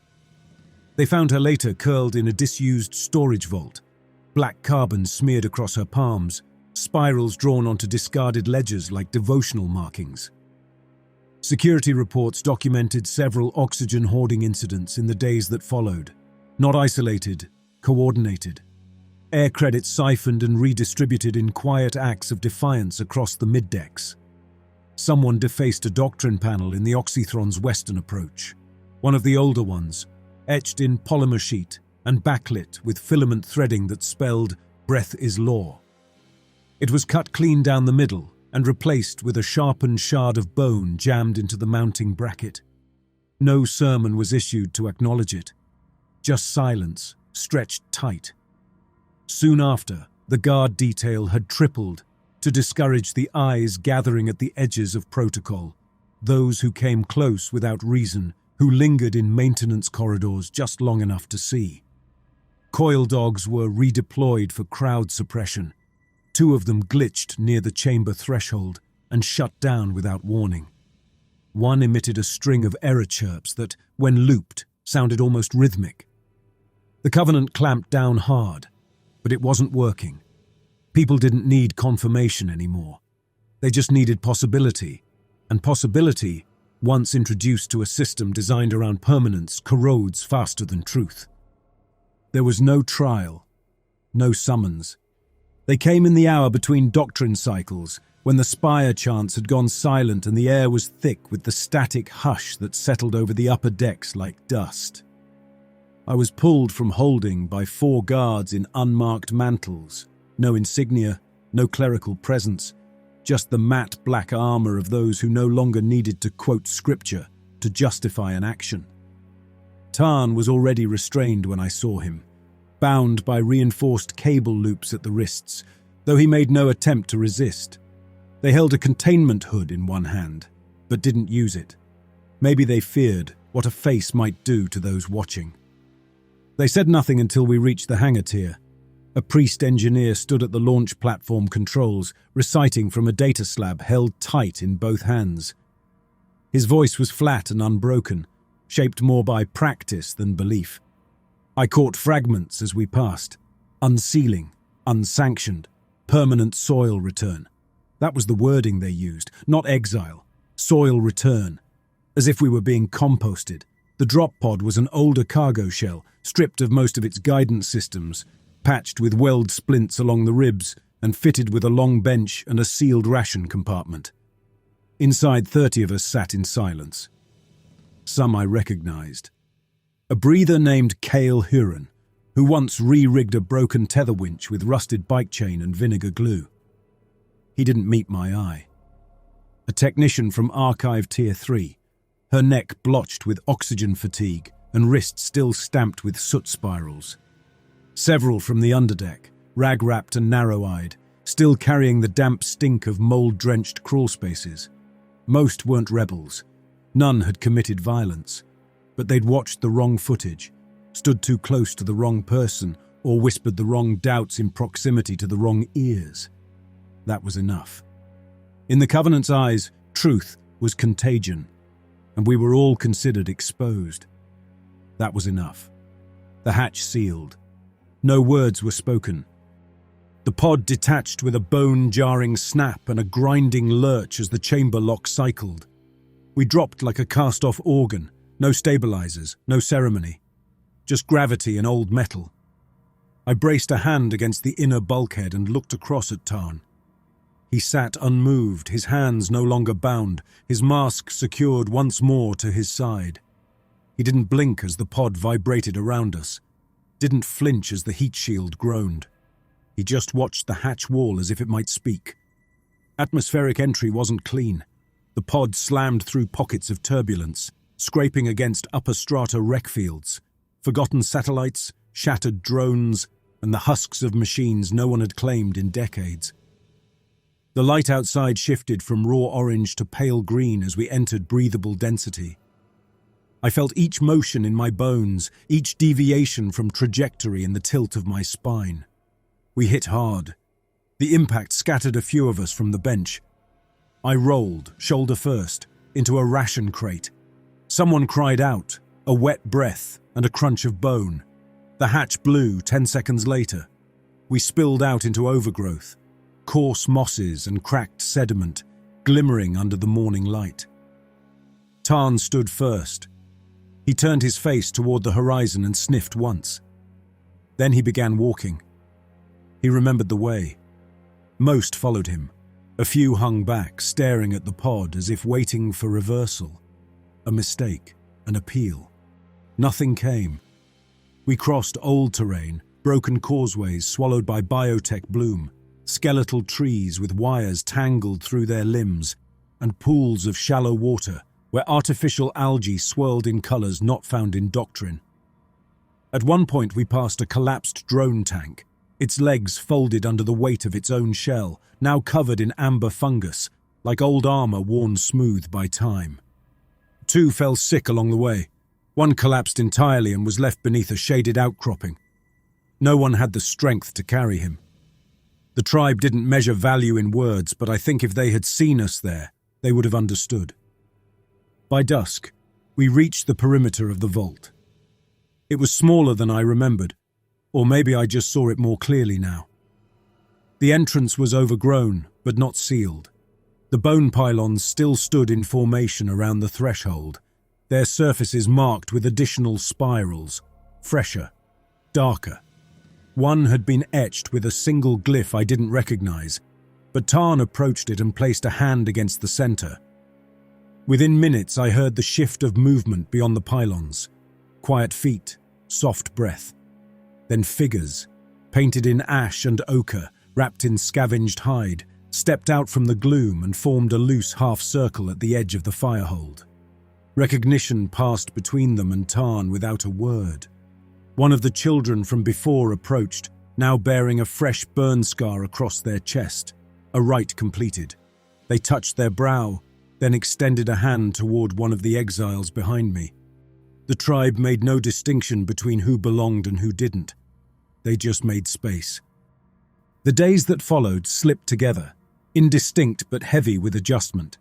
They found her later curled in a disused storage vault, black carbon smeared across her palms, spirals drawn onto discarded ledgers like devotional markings. Security reports documented several oxygen hoarding incidents in the days that followed, not isolated, coordinated. Air credits siphoned and redistributed in quiet acts of defiance across the mid-decks. Someone defaced a doctrine panel in the Oxythron's western approach, one of the older ones, etched in polymer sheet and backlit with filament threading that spelled "Breath is Law." It was cut clean down the middle and replaced with a sharpened shard of bone jammed into the mounting bracket. No sermon was issued to acknowledge it, just silence, stretched tight. Soon after, the guard detail had tripled to discourage the eyes gathering at the edges of protocol, those who came close without reason, who lingered in maintenance corridors just long enough to see. Coil dogs were redeployed for crowd suppression. 2 of them glitched near the chamber threshold and shut down without warning. One emitted a string of error chirps that, when looped, sounded almost rhythmic. The Covenant clamped down hard, but it wasn't working. People didn't need confirmation anymore. They just needed possibility, and possibility, once introduced to a system designed around permanence, corrodes faster than truth. There was no trial, no summons. They came in the hour between doctrine cycles, when the spire chants had gone silent and the air was thick with the static hush that settled over the upper decks like dust. I was pulled from holding by 4 guards in unmarked mantles, no insignia, no clerical presence, just the matte black armor of those who no longer needed to quote scripture to justify an action. Tarn was already restrained when I saw him, bound by reinforced cable loops at the wrists, though he made no attempt to resist. They held a containment hood in one hand, but didn't use it. Maybe they feared what a face might do to those watching. They said nothing until we reached the hangar tier. A priest engineer stood at the launch platform controls, reciting from a data slab held tight in both hands. His voice was flat and unbroken, shaped more by practice than belief. I caught fragments as we passed. Unsealing, unsanctioned, permanent soil return. That was the wording they used, not exile. Soil return. As if we were being composted. The drop pod was an older cargo shell, stripped of most of its guidance systems, patched with weld splints along the ribs, and fitted with a long bench and a sealed ration compartment. Inside, 30 of us sat in silence. Some I recognized. A breather named Cale Huron, who once re-rigged a broken tether winch with rusted bike chain and vinegar glue. He didn't meet my eye. A technician from Archive Tier 3, her neck blotched with oxygen fatigue and wrists still stamped with soot spirals. Several from the underdeck, rag-wrapped and narrow-eyed, still carrying the damp stink of mold-drenched crawl spaces. Most weren't rebels. None had committed violence. But they'd watched the wrong footage, stood too close to the wrong person, or whispered the wrong doubts in proximity to the wrong ears. That was enough. In the Covenant's eyes, truth was contagion, and we were all considered exposed. That was enough. The hatch sealed. No words were spoken. The pod detached with a bone-jarring snap and a grinding lurch as the chamber lock cycled. We dropped like a cast-off organ, no stabilizers, no ceremony. Just gravity and old metal. I braced a hand against the inner bulkhead and looked across at Tarn. He sat unmoved, his hands no longer bound, his mask secured once more to his side. He didn't blink as the pod vibrated around us, didn't flinch as the heat shield groaned. He just watched the hatch wall as if it might speak. Atmospheric entry wasn't clean. The pod slammed through pockets of turbulence, scraping against upper strata wreck fields, forgotten satellites, shattered drones, and the husks of machines no one had claimed in decades. The light outside shifted from raw orange to pale green as we entered breathable density. I felt each motion in my bones, each deviation from trajectory in the tilt of my spine. We hit hard. The impact scattered a few of us from the bench. I rolled, shoulder first, into a ration crate. Someone cried out, a wet breath and a crunch of bone. The hatch blew 10 seconds later. We spilled out into overgrowth, coarse mosses and cracked sediment, glimmering under the morning light. Tarn stood first. He turned his face toward the horizon and sniffed once. Then he began walking. He remembered the way. Most followed him. A few hung back, staring at the pod as if waiting for reversal. A mistake, an appeal. Nothing came. We crossed old terrain, broken causeways swallowed by biotech bloom, skeletal trees with wires tangled through their limbs, and pools of shallow water where artificial algae swirled in colors not found in doctrine. At one point we passed a collapsed drone tank, its legs folded under the weight of its own shell, now covered in amber fungus, like old armor worn smooth by time. 2 fell sick along the way. 1 collapsed entirely and was left beneath a shaded outcropping. No one had the strength to carry him. The tribe didn't measure value in words, but I think if they had seen us there, they would have understood. By dusk, we reached the perimeter of the vault. It was smaller than I remembered, or maybe I just saw it more clearly now. The entrance was overgrown, but not sealed. The bone pylons still stood in formation around the threshold, their surfaces marked with additional spirals, fresher, darker. One had been etched with a single glyph I didn't recognize, but Tarn approached it and placed a hand against the center. Within minutes I heard the shift of movement beyond the pylons. Quiet feet, soft breath. Then figures, painted in ash and ochre, wrapped in scavenged hide, stepped out from the gloom and formed a loose half-circle at the edge of the firehold. Recognition passed between them and Tarn without a word. One of the children from before approached, now bearing a fresh burn scar across their chest, a rite completed. They touched their brow, then extended a hand toward one of the exiles behind me. The tribe made no distinction between who belonged and who didn't. They just made space. The days that followed slipped together, indistinct but heavy with adjustment.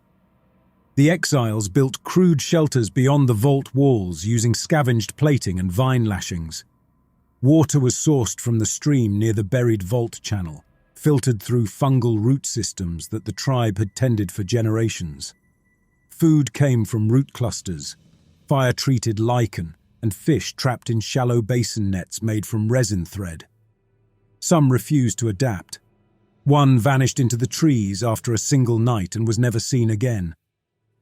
The exiles built crude shelters beyond the vault walls using scavenged plating and vine lashings. Water was sourced from the stream near the buried vault channel, filtered through fungal root systems that the tribe had tended for generations. Food came from root clusters, fire-treated lichen, and fish trapped in shallow basin nets made from resin thread. Some refused to adapt. One vanished into the trees after a single night and was never seen again.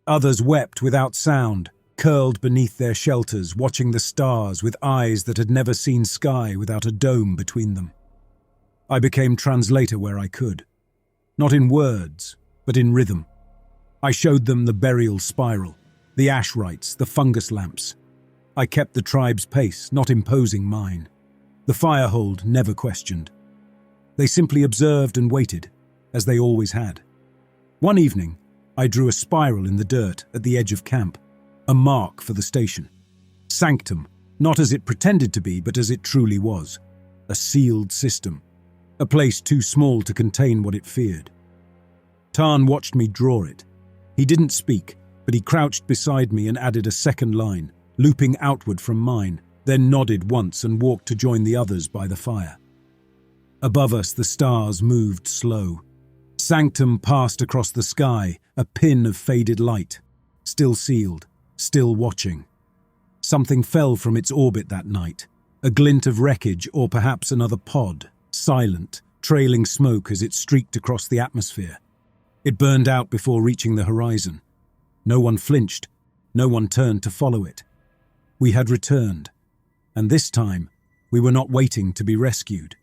Others wept without sound, curled beneath their shelters, watching the stars with eyes that had never seen sky without a dome between them. I became translator where I could. Not in words, but in rhythm. I showed them the burial spiral, the ash rites, the fungus lamps. I kept the tribe's pace, not imposing mine. The firehold never questioned. They simply observed and waited, as they always had. One evening, I drew a spiral in the dirt at the edge of camp, a mark for the station. Sanctum, not as it pretended to be, but as it truly was. A sealed system, a place too small to contain what it feared. Tarn watched me draw it. He didn't speak, but he crouched beside me and added a second line, looping outward from mine, then nodded once and walked to join the others by the fire. Above us, the stars moved slow. Sanctum passed across the sky, a pin of faded light, still sealed, still watching. Something fell from its orbit that night, a glint of wreckage or perhaps another pod, silent, trailing smoke as it streaked across the atmosphere. It burned out before reaching the horizon. No one flinched, no one turned to follow it. We had returned, and this time we were not waiting to be rescued.